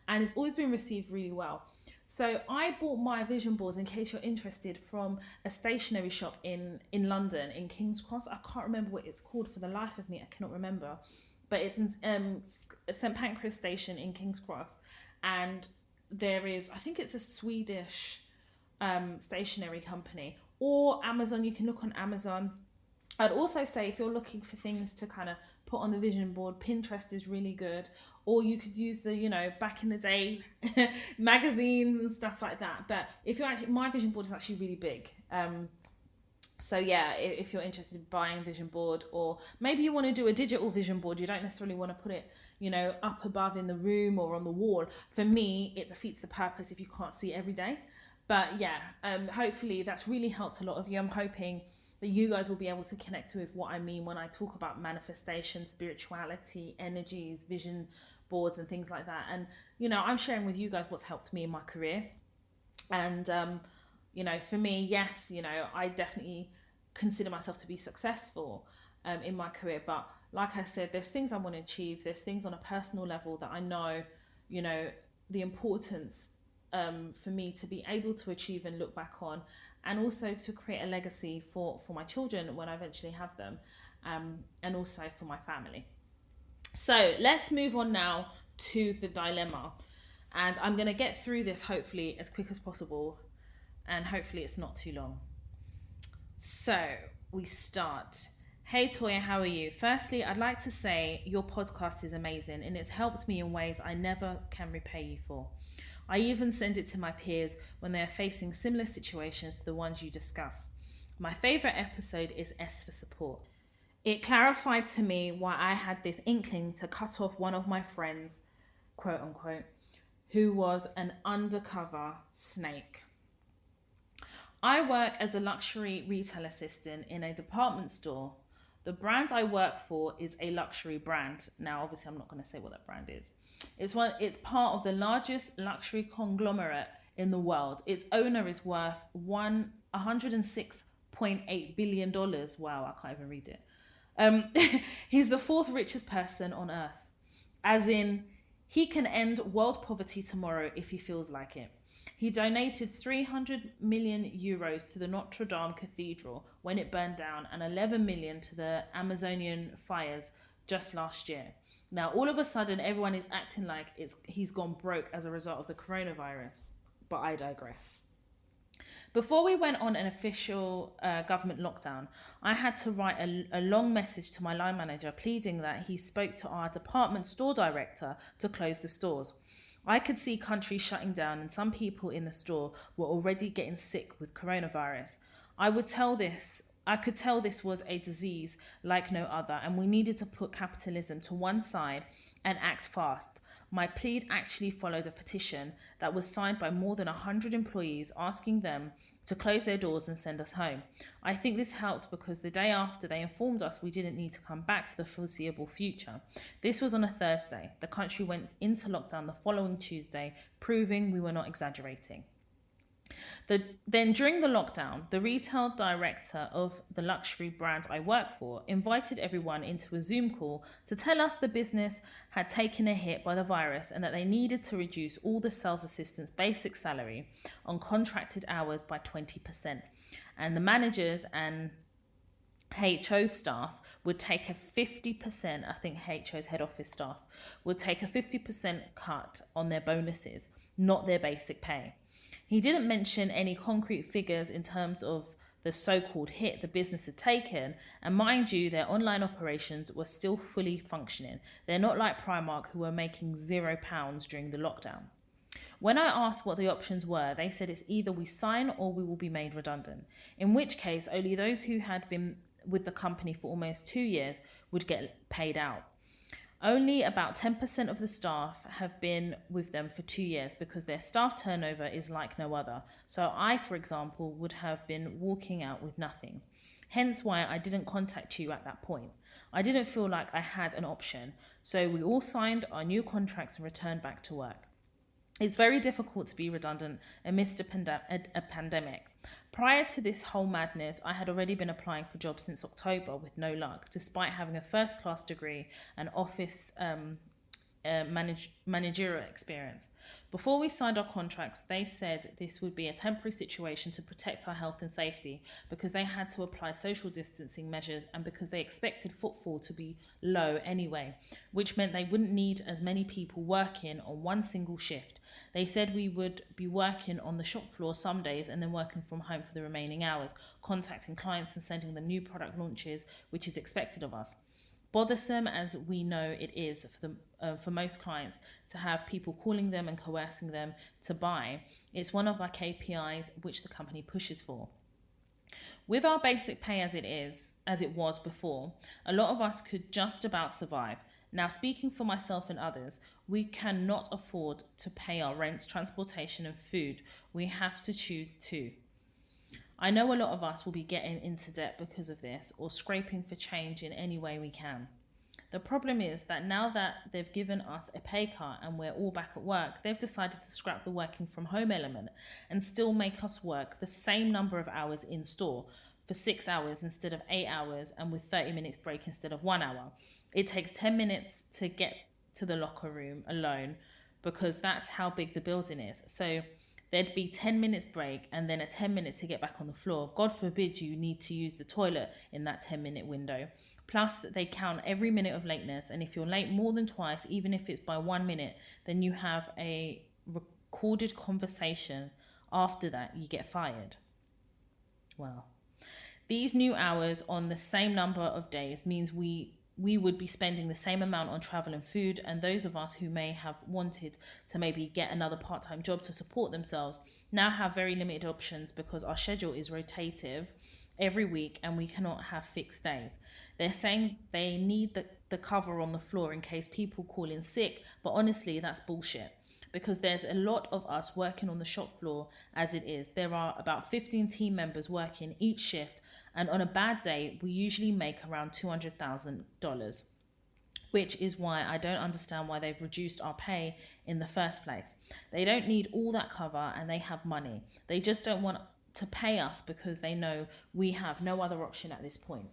And it's always been received really well. So I bought my vision boards, in case you're interested, from a stationery shop in London, in King's Cross. I can't remember what it's called for the life of me. I cannot remember. But it's in St Pancras Station in King's Cross. And there is, I think it's a Swedish stationery company. Or Amazon, you can look on Amazon. I'd also say if you're looking for things to kind of put on the vision board, Pinterest is really good. Or you could use the, back in the day, magazines and stuff like that. But if you're actually, my vision board is actually really big. So yeah, if you're interested in buying a vision board, or maybe you want to do a digital vision board, you don't necessarily want to put it, up above in the room or on the wall. For me, it defeats the purpose if you can't see it every day. But yeah, hopefully that's really helped a lot of you. I'm hoping that you guys will be able to connect with what I mean when I talk about manifestation, spirituality, energies, vision boards, and things like that. And I'm sharing with you guys what's helped me in my career. And for me, yes, I definitely consider myself to be successful in my career. But like I said, there's things I want to achieve. There's things on a personal level that I know, the importance for me to be able to achieve and look back on, and also to create a legacy for my children when I eventually have them, and also for my family. So let's move on now to the dilemma. And I'm going to get through this hopefully as quick as possible, and hopefully it's not too long. So we start. Hey Toya, how are you? Firstly, I'd like to say your podcast is amazing and it's helped me in ways I never can repay you for. I even send it to my peers when they are facing similar situations to the ones you discuss. My favourite episode is S for support. It clarified to me why I had this inkling to cut off one of my friends, quote unquote, who was an undercover snake. I work as a luxury retail assistant in a department store. The brand I work for is a luxury brand. Now, obviously, I'm not going to say what that brand is. It's part of the largest luxury conglomerate in the world. Its owner is worth $106.8 billion. Wow, I can't even read it. He's the fourth richest person on earth. As in, he can end world poverty tomorrow if he feels like it. He donated 300 million euros to the Notre Dame Cathedral when it burned down, and 11 million to the Amazonian fires just last year. Now, all of a sudden, everyone is acting like he's gone broke as a result of the coronavirus. But I digress. Before we went on an official government lockdown, I had to write a long message to my line manager pleading that he spoke to our department store director to close the stores. I could see countries shutting down and some people in the store were already getting sick with coronavirus. I could tell this was a disease like no other, and we needed to put capitalism to one side and act fast. My plead actually followed a petition that was signed by more than 100 employees asking them to close their doors and send us home. I think this helped because the day after they informed us we didn't need to come back for the foreseeable future. This was on a Thursday. The country went into lockdown the following Tuesday, proving we were not exaggerating. Then during the lockdown, the retail director of the luxury brand I work for invited everyone into a Zoom call to tell us the business had taken a hit by the virus and that they needed to reduce all the sales assistants' basic salary on contracted hours by 20%. And the managers and HO staff would take a 50%, I think HO's head office staff, would take a 50% cut on their bonuses, not their basic pay. He didn't mention any concrete figures in terms of the so-called hit the business had taken, and mind you, their online operations were still fully functioning. They're not like Primark, who were making £0 during the lockdown. When I asked what the options were, they said it's either we sign or we will be made redundant, in which case only those who had been with the company for almost 2 years would get paid out. Only about 10% of the staff have been with them for 2 years because their staff turnover is like no other. So I, for example, would have been walking out with nothing. Hence why I didn't contact you at that point. I didn't feel like I had an option. So we all signed our new contracts and returned back to work. It's very difficult to be redundant amidst a pandemic. Prior to this whole madness, I had already been applying for jobs since October with no luck, despite having a first-class degree and office managerial experience. Before we signed our contracts, they said this would be a temporary situation to protect our health and safety because they had to apply social distancing measures and because they expected footfall to be low anyway, which meant they wouldn't need as many people working on one single shift. They said we would be working on the shop floor some days and then working from home for the remaining hours, contacting clients and sending them new product launches, which is expected of us. Bothersome as we know it is for most clients to have people calling them and coercing them to buy, it's one of our KPIs which the company pushes for. With our basic pay as it was before, a lot of us could just about survive. Now, speaking for myself and others, we cannot afford to pay our rents, transportation, and food. We have to choose two. I know a lot of us will be getting into debt because of this or scraping for change in any way we can. The problem is that now that they've given us a pay cut and we're all back at work, they've decided to scrap the working from home element and still make us work the same number of hours in store for 6 hours instead of 8 hours and with 30 minutes break instead of 1 hour. It takes 10 minutes to get to the locker room alone because that's how big the building is. So there'd be 10 minutes break and then a 10-minute to get back on the floor. God forbid you need to use the toilet in that 10-minute window. Plus, they count every minute of lateness, and if you're late more than twice, even if it's by 1 minute, then you have a recorded conversation. After that, you get fired. Well, these new hours on the same number of days means we would be spending the same amount on travel and food, and those of us who may have wanted to maybe get another part-time job to support themselves now have very limited options because our schedule is rotative every week and we cannot have fixed days. They're saying they need the cover on the floor in case people call in sick, but honestly, that's bullshit because there's a lot of us working on the shop floor as it is. There are about 15 team members working each shift, and on a bad day, we usually make around $200,000, which is why I don't understand why they've reduced our pay in the first place. They don't need all that cover and they have money. They just don't want to pay us because they know we have no other option at this point.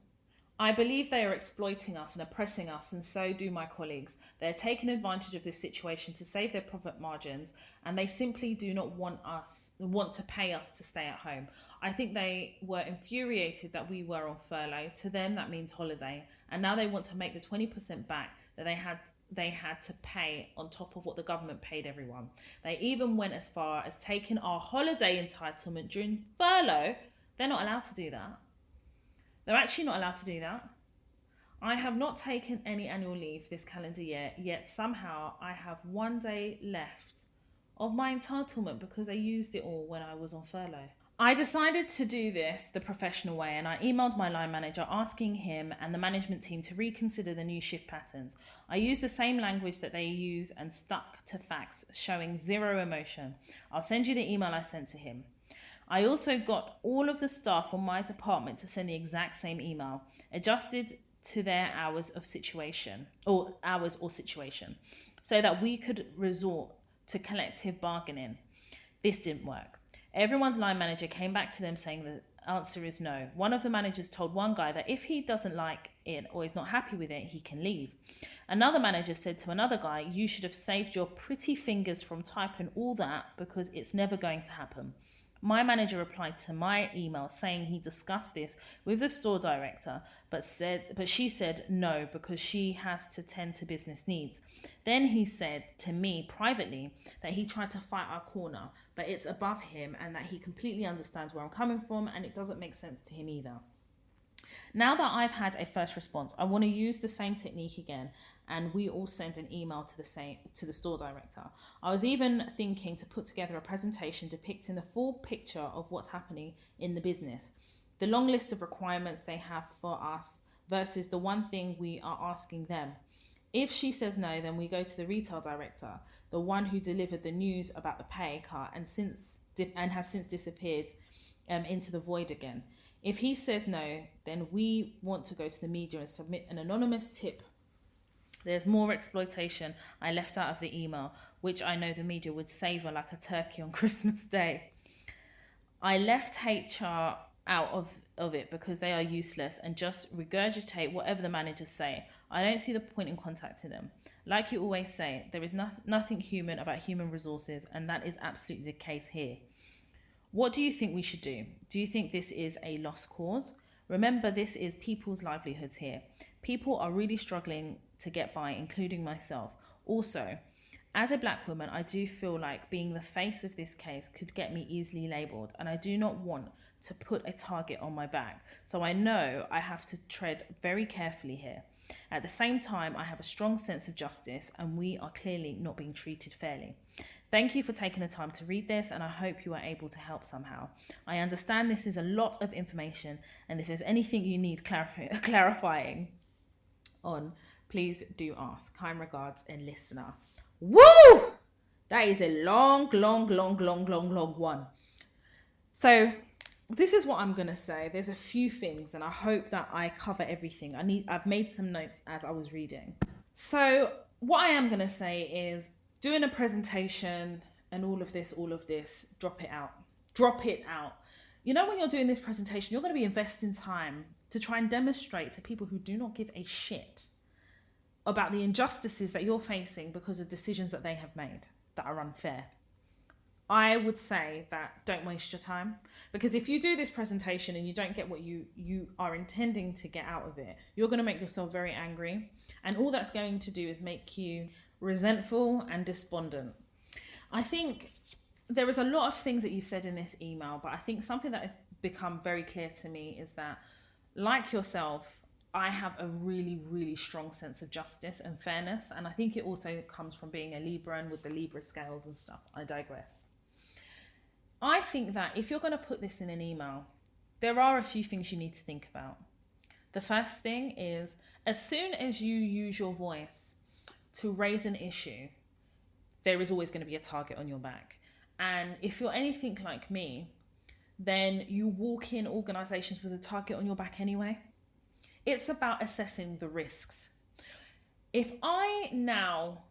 I believe they are exploiting us and oppressing us, and so do my colleagues. They're taking advantage of this situation to save their profit margins, and they simply do not want to pay us to stay at home. I think they were infuriated that we were on furlough. To them, that means holiday, and now they want to make the 20% back that they had to pay on top of what the government paid everyone. They even went as far as taking our holiday entitlement during furlough. They're not allowed to do that. They're actually not allowed to do that. I have not taken any annual leave this calendar year, yet somehow I have 1 day left of my entitlement because I used it all when I was on furlough. I decided to do this the professional way, and I emailed my line manager asking him and the management team to reconsider the new shift patterns. I used the same language that they use and stuck to facts, showing zero emotion. I'll send you the email I sent to him. I also got all of the staff on my department to send the exact same email, adjusted to their hours or situation, so that we could resort to collective bargaining. This didn't work. Everyone's line manager came back to them saying the answer is no. One of the managers told one guy that if he doesn't like it or is not happy with it, he can leave. Another manager said to another guy, you should have saved your pretty fingers from typing all that because it's never going to happen. My manager replied to my email saying he discussed this with the store director, but she said no because she has to tend to business needs. Then he said to me privately that he tried to fight our corner, but it's above him and that he completely understands where I'm coming from and it doesn't make sense to him either. Now that I've had a first response, I want to use the same technique again, and we all send an email to the store director. I was even thinking to put together a presentation depicting the full picture of what's happening in the business, the long list of requirements they have for us versus the one thing we are asking them. If she says no, then we go to the retail director, the one who delivered the news about the pay cut and has since disappeared into the void again. If he says no, then we want to go to the media and submit an anonymous tip. There's more exploitation I left out of the email, which I know the media would savour like a turkey on Christmas Day. I left HR out of it because they are useless and just regurgitate whatever the managers say. I don't see the point in contacting them. Like you always say, there is nothing human about human resources, and that is absolutely the case here. What do you think we should do? Do you think this is a lost cause? Remember, this is people's livelihoods here. People are really struggling to get by, including myself. Also, as a black woman, I do feel like being the face of this case could get me easily labelled, and I do not want to put a target on my back. So I know I have to tread very carefully here. At the same time, I have a strong sense of justice, and we are clearly not being treated fairly. Thank you for taking the time to read this, and I hope you are able to help somehow. I understand this is a lot of information, and if there's anything you need clarifying on, please do ask. Kind regards, and listener. Woo! That is a long one. So this is what I'm going to say. There's a few things, and I hope that I cover everything. I've made some notes as I was reading. So what I am going to say is, doing a presentation and all of this, drop it out. Drop it out. You know, when you're doing this presentation, you're going to be investing time to try and demonstrate to people who do not give a shit about the injustices that you're facing because of decisions that they have made that are unfair. I would say that don't waste your time, because if you do this presentation and you don't get what you are intending to get out of it, you're going to make yourself very angry, and all that's going to do is make you resentful and despondent. I think there is a lot of things that you've said in this email, but I think something that has become very clear to me is that, like yourself, I have a really, really strong sense of justice and fairness, and I think it also comes from being a Libra and with the Libra scales and stuff. I digress. I think that if you're going to put this in an email, there are a few things you need to think about. The first thing is, as soon as you use your voice to raise an issue, there is always going to be a target on your back. And if you're anything like me, then you walk in organizations with a target on your back anyway. It's about assessing the risks. If I now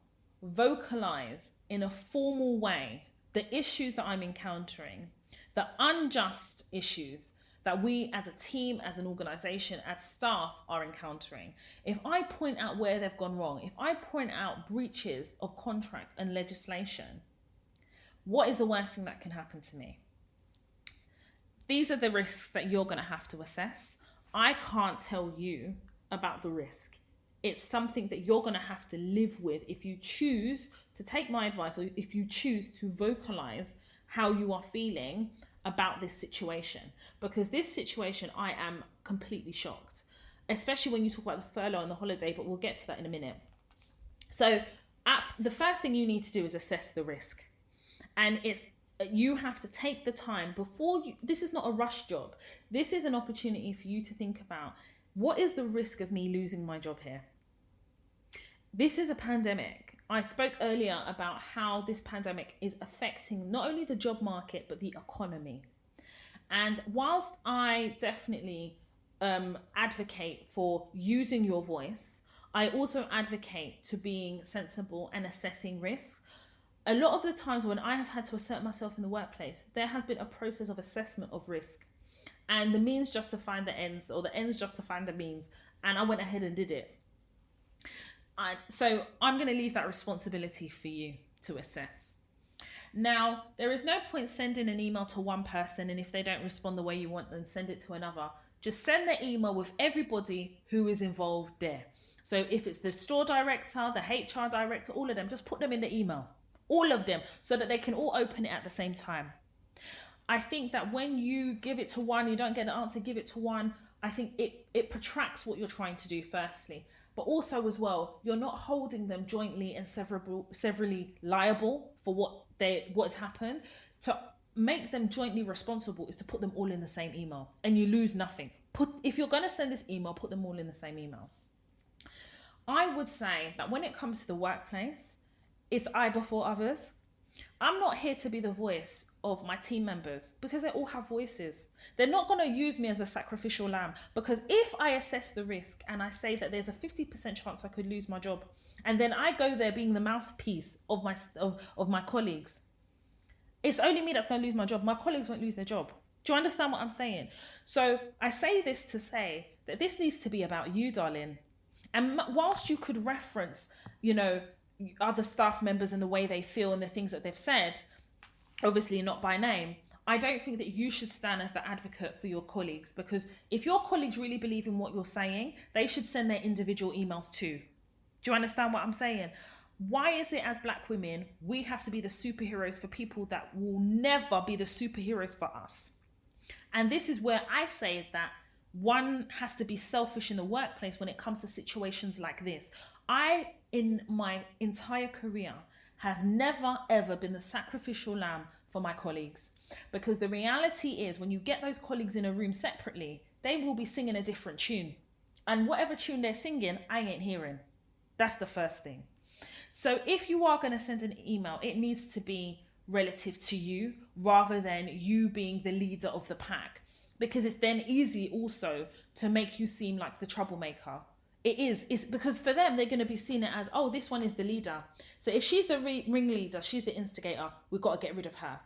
vocalize in a formal way the issues that I'm encountering, the unjust issues that we as a team, as an organization, as staff are encountering, if I point out where they've gone wrong, if I point out breaches of contract and legislation, what is the worst thing that can happen to me? These are the risks that you're going to have to assess. I can't tell you about the risk. It's something that you're going to have to live with if you choose to take my advice, or if you choose to vocalize how you are feeling about this situation. Because this situation, I am completely shocked, especially when you talk about the furlough and the holiday, but we'll get to that in a minute. So the first thing you need to do is assess the risk. And you have to take the time before you, this is not a rush job. This is an opportunity for you to think about, what is the risk of me losing my job here? This is a pandemic. I spoke earlier about how this pandemic is affecting not only the job market, but the economy. And whilst I definitely advocate for using your voice, I also advocate to being sensible and assessing risks. A lot of the times when I have had to assert myself in the workplace, there has been a process of assessment of risk, and the means justifying the ends, or the ends justifying the means, and I went ahead and did it. So I'm going to leave that responsibility for you to assess. Now, there is no point sending an email to one person, and if they don't respond the way you want, then send it to another. Just send the email with everybody who is involved there. So if it's the store director, the HR director, all of them, just put them in the email. All of them, so that they can all open it at the same time. I think that when you give it to one, you don't get an answer, give it to one. I think it protracts what you're trying to do, firstly. But also as well, you're not holding them jointly and severally liable for what has happened. To make them jointly responsible is to put them all in the same email, and you lose nothing. If you're going to send this email, put them all in the same email. I would say that when it comes to the workplace, it's I before others. I'm not here to be the voice of my team members, because they all have voices. They're not going to use me as a sacrificial lamb, because if I assess the risk and I say that there's a 50% chance I could lose my job, and then I go there being the mouthpiece of my colleagues, it's only me that's going to lose my job. My colleagues won't lose their job. Do you understand what I'm saying? So I say this to say that this needs to be about you, darling. And whilst you could reference, other staff members and the way they feel and the things that they've said, obviously not by name, I don't think that you should stand as the advocate for your colleagues, because if your colleagues really believe in what you're saying, they should send their individual emails too. Do you understand what I'm saying? Why is it as Black women, we have to be the superheroes for people that will never be the superheroes for us? And this is where I say that one has to be selfish in the workplace when it comes to situations like this. I, in my entire career, have never ever been the sacrificial lamb for my colleagues. Because the reality is, when you get those colleagues in a room separately, they will be singing a different tune. And whatever tune they're singing, I ain't hearing. That's the first thing. So if you are going to send an email, it needs to be relative to you rather than you being the leader of the pack. Because it's then easy also to make you seem like the troublemaker. It's because for them, they're going to be seeing it as, oh, this one is the leader. So if she's the ringleader, she's the instigator, we've got to get rid of her.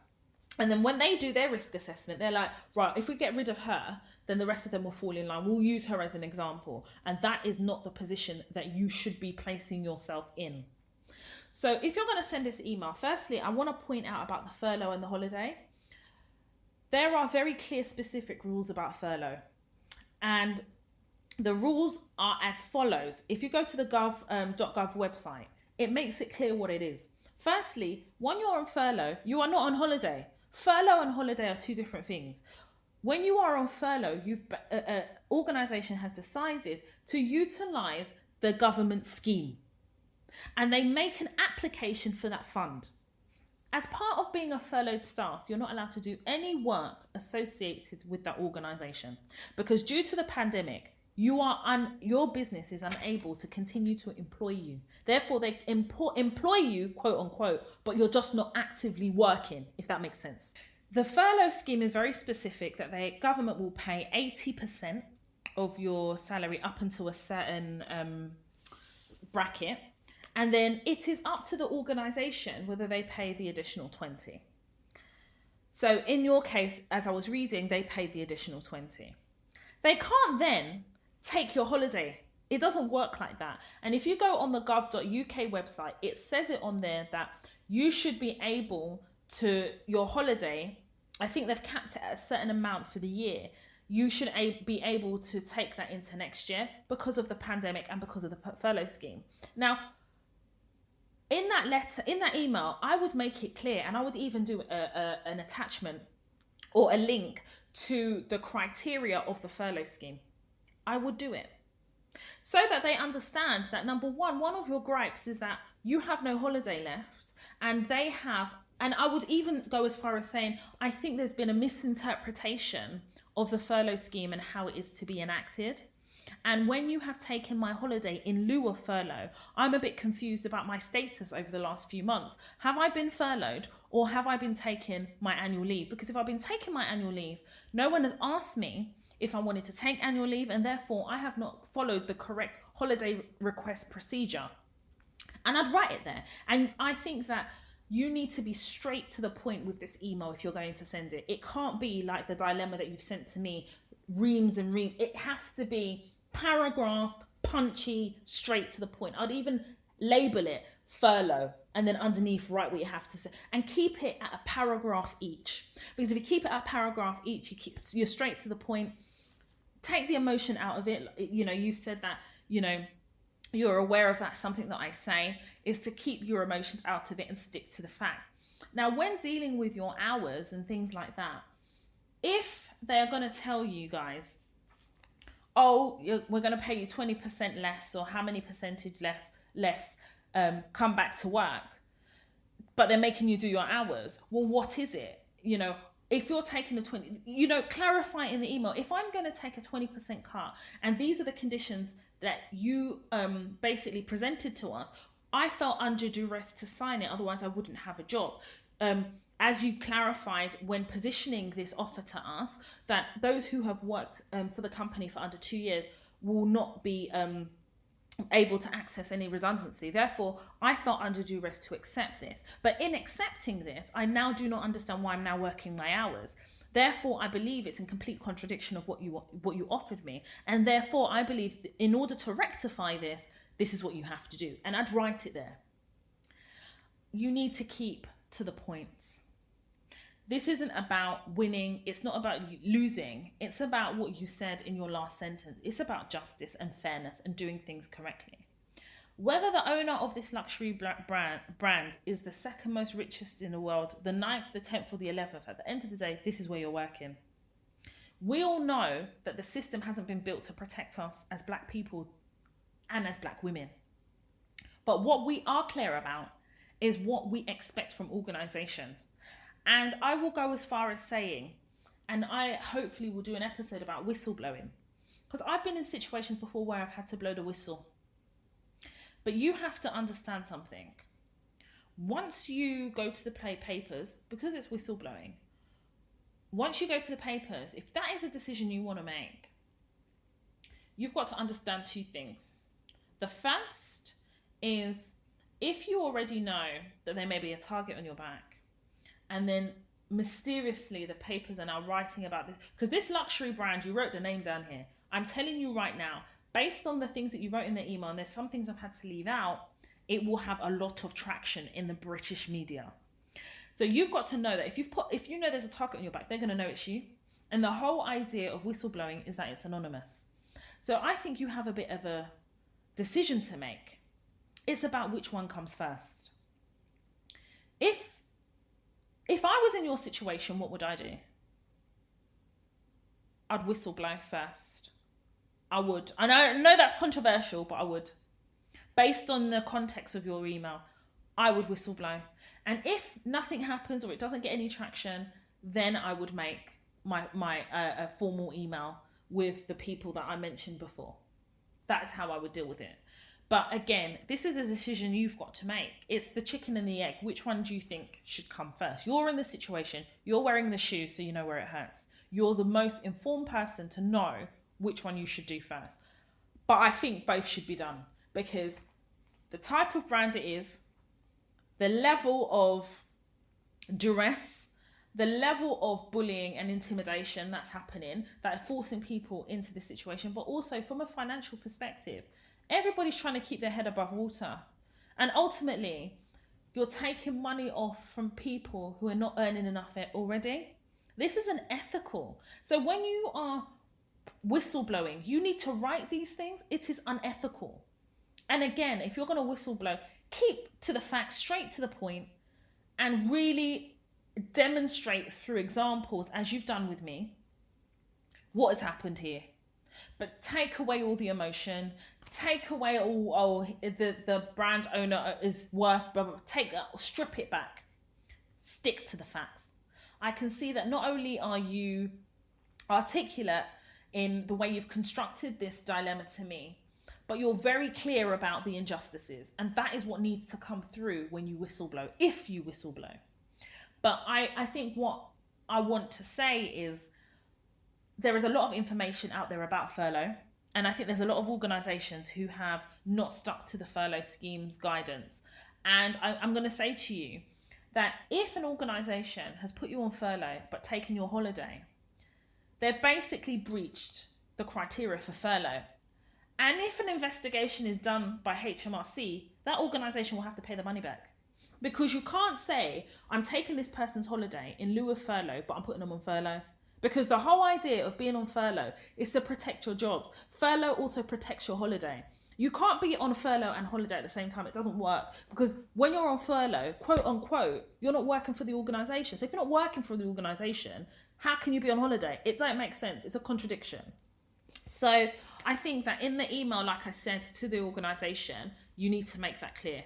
And then when they do their risk assessment, they're like, right, if we get rid of her, then the rest of them will fall in line. We'll use her as an example. And that is not the position that you should be placing yourself in. So if you're going to send this email, firstly, I want to point out about the furlough and the holiday. There are very clear, specific rules about furlough. And the rules are as follows. If you go to the .gov website, it makes it clear what it is. Firstly, when you're on furlough, you are not on holiday. Furlough and holiday are two different things. When you are on furlough, organisation has decided to utilise the government scheme. And they make an application for that fund. As part of being a furloughed staff, you're not allowed to do any work associated with that organisation. Because due to the pandemic, your business is unable to continue to employ you. Therefore, they employ you, quote unquote, but you're just not actively working, if that makes sense. The furlough scheme is very specific that the government will pay 80% of your salary up until a certain bracket. And then it is up to the organisation whether they pay the additional 20. So in your case, as I was reading, they paid the additional 20. They can't then take your holiday. It doesn't work like that. And if you go on the gov.uk website, it says it on there that you should be able to, your holiday, I think they've capped it at a certain amount for the year. You should be able to take that into next year because of the pandemic and because of the furlough scheme. Now, in that letter, in that email, I would make it clear, and I would even do an attachment or a link to the criteria of the furlough scheme. I would do it so that they understand that, number one of your gripes is that you have no holiday left, and they have, and I would even go as far as saying, I think there's been a misinterpretation of the furlough scheme and how it is to be enacted. And when you have taken my holiday in lieu of furlough, I'm a bit confused about my status over the last few months. Have I been furloughed or have I been taking my annual leave? Because if I've been taking my annual leave, no one has asked me if I wanted to take annual leave, and therefore I have not followed the correct holiday request procedure. And I'd write it there. And I think that you need to be straight to the point with this email if you're going to send it. It can't be like the dilemma that you've sent to me, reams and reams. It has to be paragraphed, punchy, straight to the point. I'd even label it furlough and then underneath write what you have to say, and keep it at a paragraph each. Because if you keep it at a paragraph each, you're straight to the point. Take the emotion out of it. You know, you've said that, you know, you're aware of that. Something that I say is to keep your emotions out of it and stick to the fact. Now, when dealing with your hours and things like that, if they're going to tell you guys, oh, we're going to pay you 20% less or how many percentage less, come back to work, but they're making you do your hours. Well, what is it? You know, if you're taking the 20, you know, clarify in the email, if I'm going to take a 20% cut and these are the conditions that you basically presented to us, I felt under duress to sign it. Otherwise I wouldn't have a job. As you clarified when positioning this offer to us, that those who have worked for the company for under 2 years will not be able to access any redundancy. Therefore, I felt under duress to accept this. But in accepting this, I now do not understand why I'm now working my hours. Therefore, I believe it's in complete contradiction of what you offered me. And therefore, I believe in order to rectify this, this is what you have to do. And I'd write it there. You need to keep to the points. This isn't about winning. It's not about losing. It's about what you said in your last sentence. It's about justice and fairness and doing things correctly. Whether the owner of this luxury brand is the second most richest in the world, the 9th, the 10th or the 11th, at the end of the day, this is where you're working. We all know that the system hasn't been built to protect us as black people and as black women. But what we are clear about is what we expect from organizations. And I will go as far as saying, and I hopefully will do an episode about whistleblowing, because I've been in situations before where I've had to blow the whistle. But you have to understand something. Once you go to the papers, because it's whistleblowing, once you go to the papers, if that is a decision you want to make, you've got to understand two things. The first is, if you already know that there may be a target on your back, and then mysteriously the papers are now writing about this, because this luxury brand, you wrote the name down here. I'm telling you right now, based on the things that you wrote in the email, and there's some things I've had to leave out, it will have a lot of traction in the British media. So you've got to know that if you know there's a target on your back, they're going to know it's you. And the whole idea of whistleblowing is that it's anonymous. So I think you have a bit of a decision to make. It's about which one comes first. If I was in your situation, what would I do? I'd whistleblow first. I would. And I know that's controversial, but I would. Based on the context of your email, I would whistleblow. And if nothing happens or it doesn't get any traction, then I would make a formal email with the people that I mentioned before. That's how I would deal with it. But again, this is a decision you've got to make. It's the chicken and the egg. Which one do you think should come first? You're in the situation. You're wearing the shoe, so you know where it hurts. You're the most informed person to know which one you should do first. But I think both should be done, because the type of brand it is, the level of duress, the level of bullying and intimidation that's happening, that are forcing people into this situation, but also from a financial perspective, everybody's trying to keep their head above water. And ultimately, you're taking money off from people who are not earning enough already. This is unethical. So when you are whistleblowing, you need to write these things. It is unethical. And again, if you're going to whistleblow, keep to the facts, straight to the point, and really demonstrate through examples, as you've done with me, what has happened here. But take away all the emotion, take away all the brand owner is worth, strip it back. Stick to the facts. I can see that not only are you articulate in the way you've constructed this dilemma to me, but you're very clear about the injustices. And that is what needs to come through when you whistleblow, if you whistleblow. But I think what I want to say is, there is a lot of information out there about furlough. And I think there's a lot of organisations who have not stuck to the furlough scheme's guidance. And I'm going to say to you that if an organisation has put you on furlough but taken your holiday, they've basically breached the criteria for furlough. And if an investigation is done by HMRC, that organisation will have to pay the money back. Because you can't say, I'm taking this person's holiday in lieu of furlough, but I'm putting them on furlough. Because the whole idea of being on furlough is to protect your jobs. Furlough also protects your holiday. You can't be on furlough and holiday at the same time. It doesn't work. Because when you're on furlough, quote unquote, you're not working for the organisation. So if you're not working for the organisation, how can you be on holiday? It don't make sense. It's a contradiction. So I think that in the email, like I said, to the organisation, you need to make that clear.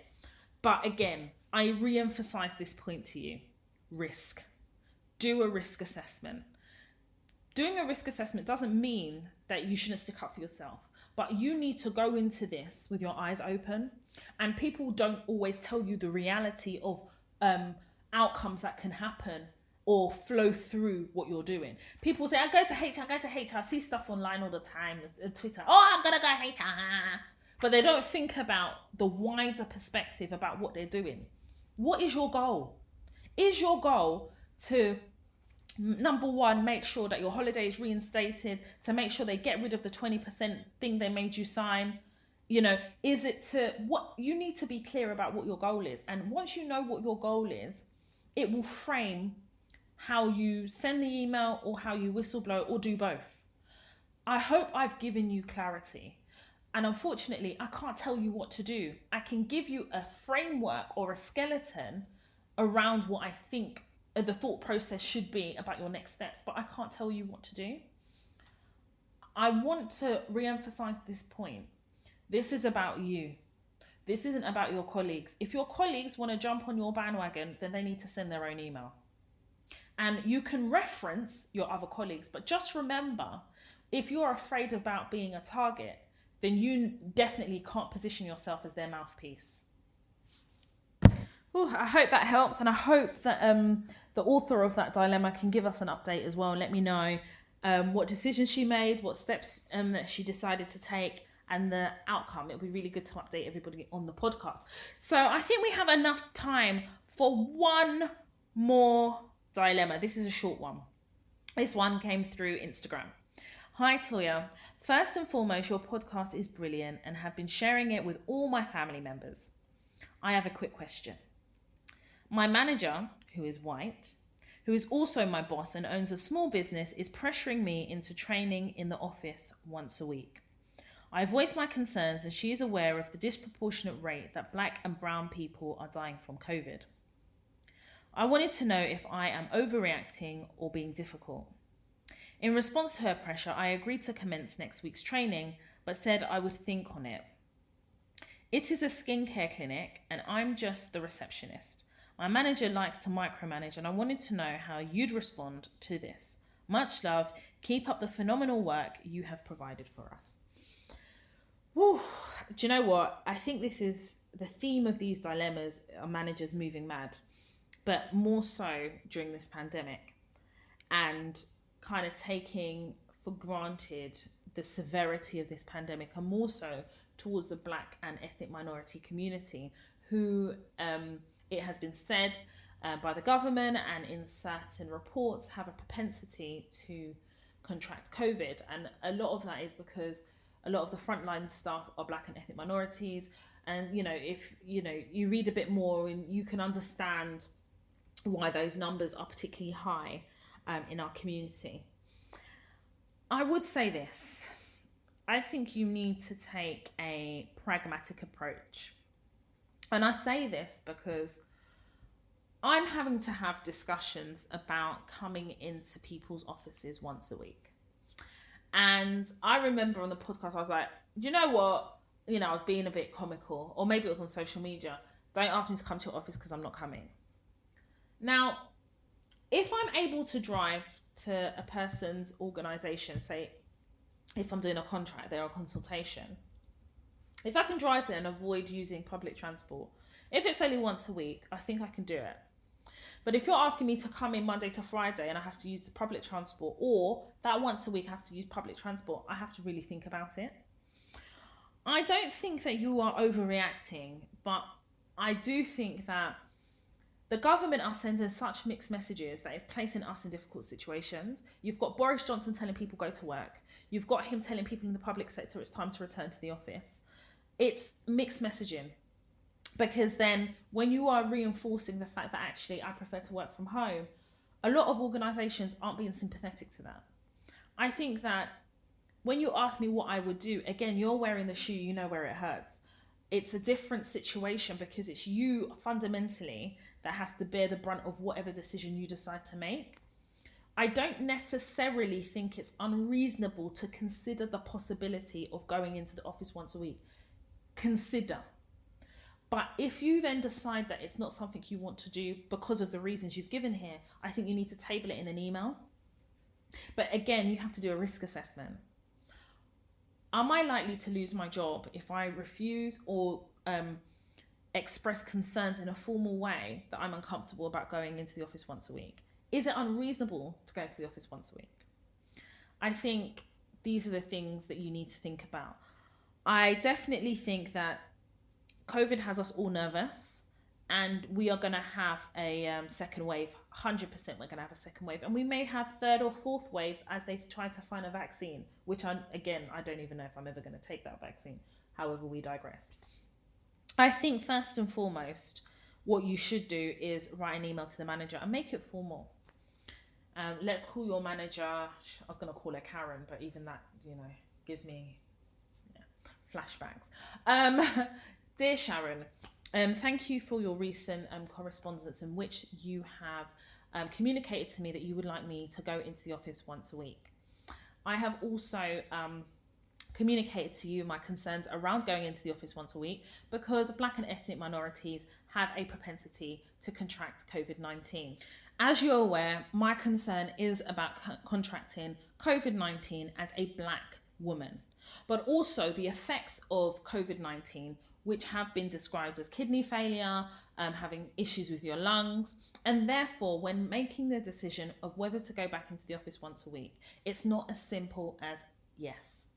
But again, I re-emphasise this point to you. Risk. Do a risk assessment. Doing a risk assessment doesn't mean that you shouldn't stick up for yourself, but you need to go into this with your eyes open. And people don't always tell you the reality of outcomes that can happen or flow through what you're doing. People say, I go to HR, I see stuff online all the time, Twitter, I'm gonna go HR. But they don't think about the wider perspective about what they're doing. What is your goal? Is your goal to, number one, make sure that your holiday is reinstated, to make sure they get rid of the 20% thing they made you sign? You know, is it to, what you need to be clear about what your goal is. And once you know what your goal is, it will frame how you send the email or how you whistleblow, or do both. I hope I've given you clarity. And unfortunately, I can't tell you what to do. I can give you a framework or a skeleton around what I think the thought process should be about your next steps, but I can't tell you what to do. I want to re-emphasize this point. This is about you. This isn't about your colleagues. If your colleagues want to jump on your bandwagon, then they need to send their own email. And you can reference your other colleagues, but just remember, if you're afraid about being a target, then you definitely can't position yourself as their mouthpiece. Ooh, I hope that helps, and I hope that the author of that dilemma can give us an update as well and let me know what decisions she made, what steps that she decided to take, and the outcome. It'll be really good to update everybody on the podcast. So I think we have enough time for one more dilemma. This is a short one. This one came through Instagram. Hi Toya. First and foremost, your podcast is brilliant and have been sharing it with all my family members. I have a quick question. My manager, who is white, who is also my boss and owns a small business, is pressuring me into training in the office once a week. I voiced my concerns and she is aware of the disproportionate rate that Black and brown people are dying from COVID. I wanted to know if I am overreacting or being difficult. In response to her pressure, I agreed to commence next week's training, but said I would think on it. It is a skincare clinic and I'm just the receptionist. My manager likes to micromanage and I wanted to know how you'd respond to this. Much love. Keep up the phenomenal work you have provided for us. Whew. Do you know what? I think this is the theme of these dilemmas are managers moving mad, but more so during this pandemic and kind of taking for granted the severity of this pandemic, and more so towards the Black and ethnic minority community who it has been said by the government and in certain reports have a propensity to contract COVID. And a lot of that is because a lot of the frontline staff are Black and ethnic minorities. And, if, you read a bit more and you can understand why those numbers are particularly high in our community. I would say this. I think you need to take a pragmatic approach. And I say this because I'm having to have discussions about coming into people's offices once a week. And I remember on the podcast, I was like, do you know what? I was being a bit comical, or maybe it was on social media. Don't ask me to come to your office because I'm not coming. Now, if I'm able to drive to a person's organisation, say, if I'm doing a contract there or a consultation, if I can drive there and avoid using public transport, if it's only once a week, I think I can do it. But if you're asking me to come in Monday to Friday and I have to use the public transport, or that once a week I have to use public transport, I have to really think about it. I don't think that you are overreacting, but I do think that the government are sending such mixed messages that it's placing us in difficult situations. You've got Boris Johnson telling people go to work. You've got him telling people in the public sector it's time to return to the office. It's mixed messaging. Because then when you are reinforcing the fact that actually I prefer to work from home, a lot of organisations aren't being sympathetic to that. I think that when you ask me what I would do, again, you're wearing the shoe, you know where it hurts. It's a different situation because it's you fundamentally that has to bear the brunt of whatever decision you decide to make. I don't necessarily think it's unreasonable to consider the possibility of going into the office once a week. Consider. But if you then decide that it's not something you want to do because of the reasons you've given here, I think you need to table it in an email. But again, you have to do a risk assessment. Am I likely to lose my job if I refuse or express concerns in a formal way that I'm uncomfortable about going into the office once a week? Is it unreasonable to go to the office once a week? I think these are the things that you need to think about. I definitely think that COVID has us all nervous and we are going to have a second wave. 100% we're going to have a second wave. And we may have third or fourth waves as they try to find a vaccine, which I don't even know if I'm ever going to take that vaccine. However, we digress. I think first and foremost, what you should do is write an email to the manager and make it formal. Let's call your manager. I was going to call her Karen, but even that, gives me flashbacks. Dear Sharon, thank you for your recent correspondence in which you have communicated to me that you would like me to go into the office once a week. I have also communicated to you my concerns around going into the office once a week because Black and ethnic minorities have a propensity to contract COVID-19. As you're aware, my concern is about contracting COVID-19 as a Black woman, but also the effects of COVID-19, which have been described as kidney failure, having issues with your lungs. And therefore, when making the decision of whether to go back into the office once a week, it's not as simple as yes.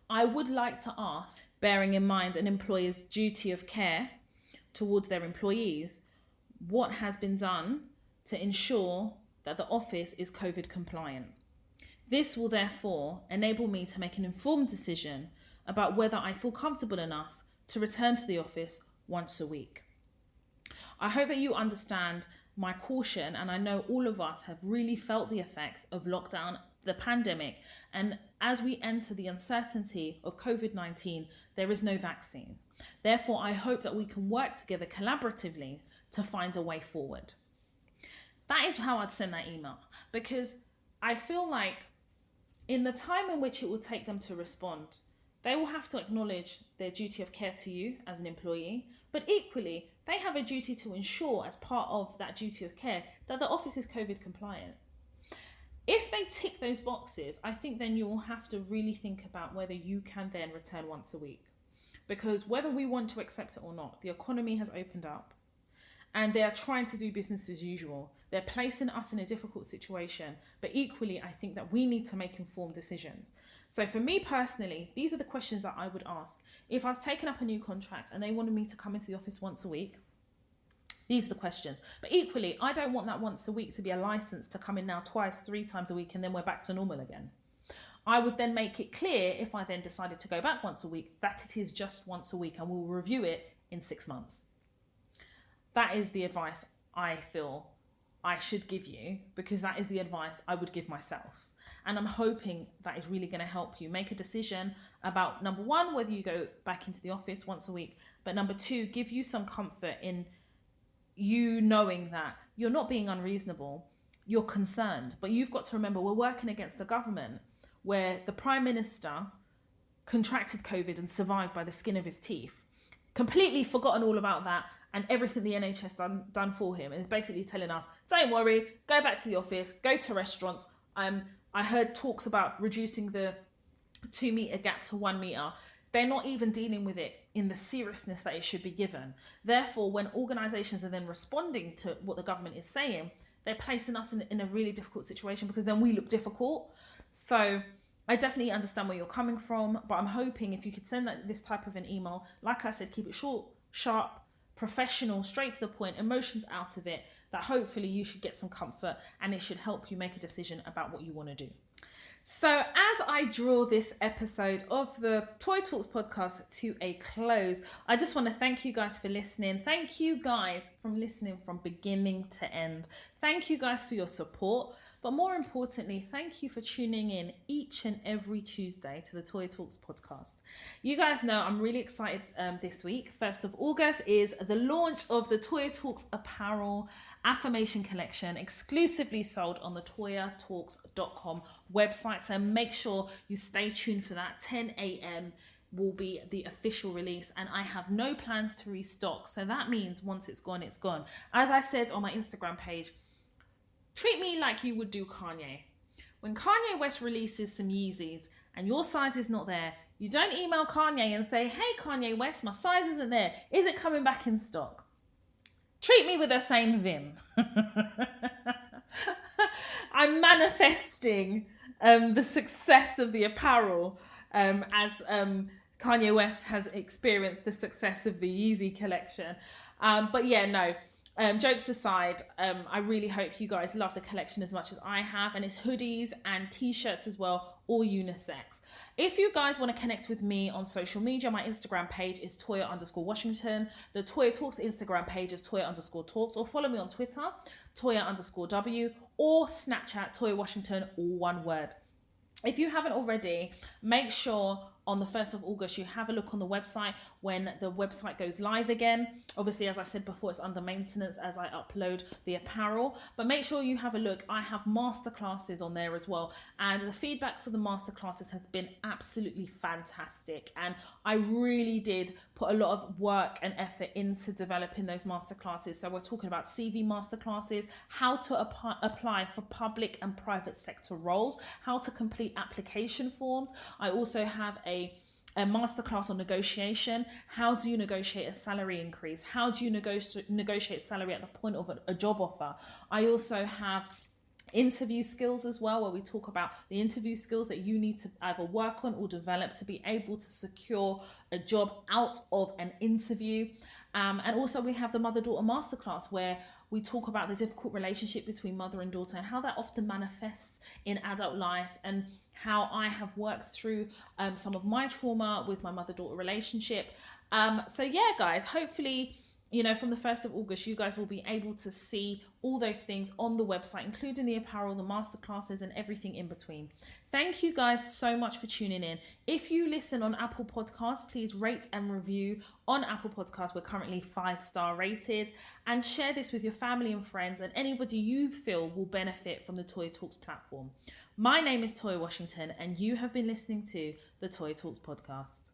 I would like to ask, bearing in mind an employer's duty of care towards their employees, what has been done to ensure that the office is COVID compliant. This will therefore enable me to make an informed decision about whether I feel comfortable enough to return to the office once a week. I hope that you understand my caution, and I know all of us have really felt the effects of lockdown, the pandemic, and as we enter the uncertainty of COVID-19, there is no vaccine. Therefore, I hope that we can work together collaboratively to find a way forward. That is how I'd send that email, because I feel like in the time in which it will take them to respond, they will have to acknowledge their duty of care to you as an employee, but equally, they have a duty to ensure as part of that duty of care that the office is COVID compliant. If they tick those boxes, I think then you will have to really think about whether you can then return once a week. Because whether we want to accept it or not, the economy has opened up and they are trying to do business as usual. They're placing us in a difficult situation, but equally, I think that we need to make informed decisions. So for me personally, these are the questions that I would ask. If I was taking up a new contract and they wanted me to come into the office once a week, these are the questions. But equally, I don't want that once a week to be a license to come in now twice, 3 times a week, and then we're back to normal again. I would then make it clear, if I then decided to go back once a week, that it is just once a week and we'll review it in 6 months. That is the advice I feel I should give you, because that is the advice I would give myself. And I'm hoping that is really going to help you make a decision about, number one, whether you go back into the office once a week, but number two, give you some comfort in you knowing that you're not being unreasonable, you're concerned. But you've got to remember, we're working against a government where the Prime Minister contracted COVID and survived by the skin of his teeth, completely forgotten all about that, and everything the NHS done for him, and is basically telling us, don't worry, go back to the office, go to restaurants. I heard talks about reducing the 2 metre gap to 1 metre. They're not even dealing with it in the seriousness that it should be given. Therefore, when organisations are then responding to what the government is saying, they're placing us in a really difficult situation, because then we look difficult. So I definitely understand where you're coming from, but I'm hoping if you could send this type of an email, like I said, keep it short, sharp, professional, straight to the point, emotions out of it, that hopefully you should get some comfort and it should help you make a decision about what you want to do. So as I draw this episode of the Toy Talks podcast to a close, I just want to thank you guys for listening. Thank you guys for listening from beginning to end. Thank you guys for your support. But more importantly, thank you for tuning in each and every Tuesday to the Toy Talks podcast. You guys know I'm really excited this week. 1st of August is the launch of the Toy Talks apparel affirmation collection, exclusively sold on the toyatalks.com website. So make sure you stay tuned for that. 10 a.m. will be the official release, and I have no plans to restock. So that means once it's gone, it's gone. As I said on my Instagram page, treat me like you would do Kanye. When Kanye West releases some Yeezys and your size is not there, you don't email Kanye and say, hey Kanye West, my size isn't there. Is it coming back in stock? Treat me with the same vim. I'm manifesting the success of the apparel as Kanye West has experienced the success of the Yeezy collection. But yeah, no. Jokes aside, I really hope you guys love the collection as much as I have, and it's hoodies and t-shirts as well, all unisex. If you guys want to connect with me on social media, my Instagram page is Toya_Washington. The Toya Talks Instagram page is Toya_Talks, or follow me on Twitter, Toya_W, or Snapchat, Toya Washington, all one word. If you haven't already, make sure on the 1st of August, you have a look on the website when the website goes live again. Obviously, as I said before, it's under maintenance as I upload the apparel, but make sure you have a look. I have masterclasses on there as well, and the feedback for the masterclasses has been absolutely fantastic, and I really did put a lot of work and effort into developing those masterclasses. So we're talking about CV masterclasses, how to apply for public and private sector roles, how to complete application forms. I also have a masterclass on negotiation. How do you negotiate a salary increase? How do you negotiate salary at the point of a job offer? I also have interview skills as well, where we talk about the interview skills that you need to either work on or develop to be able to secure a job out of an interview. And also we have the mother-daughter masterclass, where we talk about the difficult relationship between mother and daughter and how that often manifests in adult life, and how I have worked through some of my trauma with my mother-daughter relationship. So yeah, guys, hopefully, from the 1st of August, you guys will be able to see all those things on the website, including the apparel, the masterclasses, and everything in between. Thank you guys so much for tuning in. If you listen on Apple Podcasts, please rate and review on Apple Podcasts. We're currently 5-star rated, and share this with your family and friends and anybody you feel will benefit from the Toy Talks platform. My name is Toy Washington, and you have been listening to the Toy Talks podcast.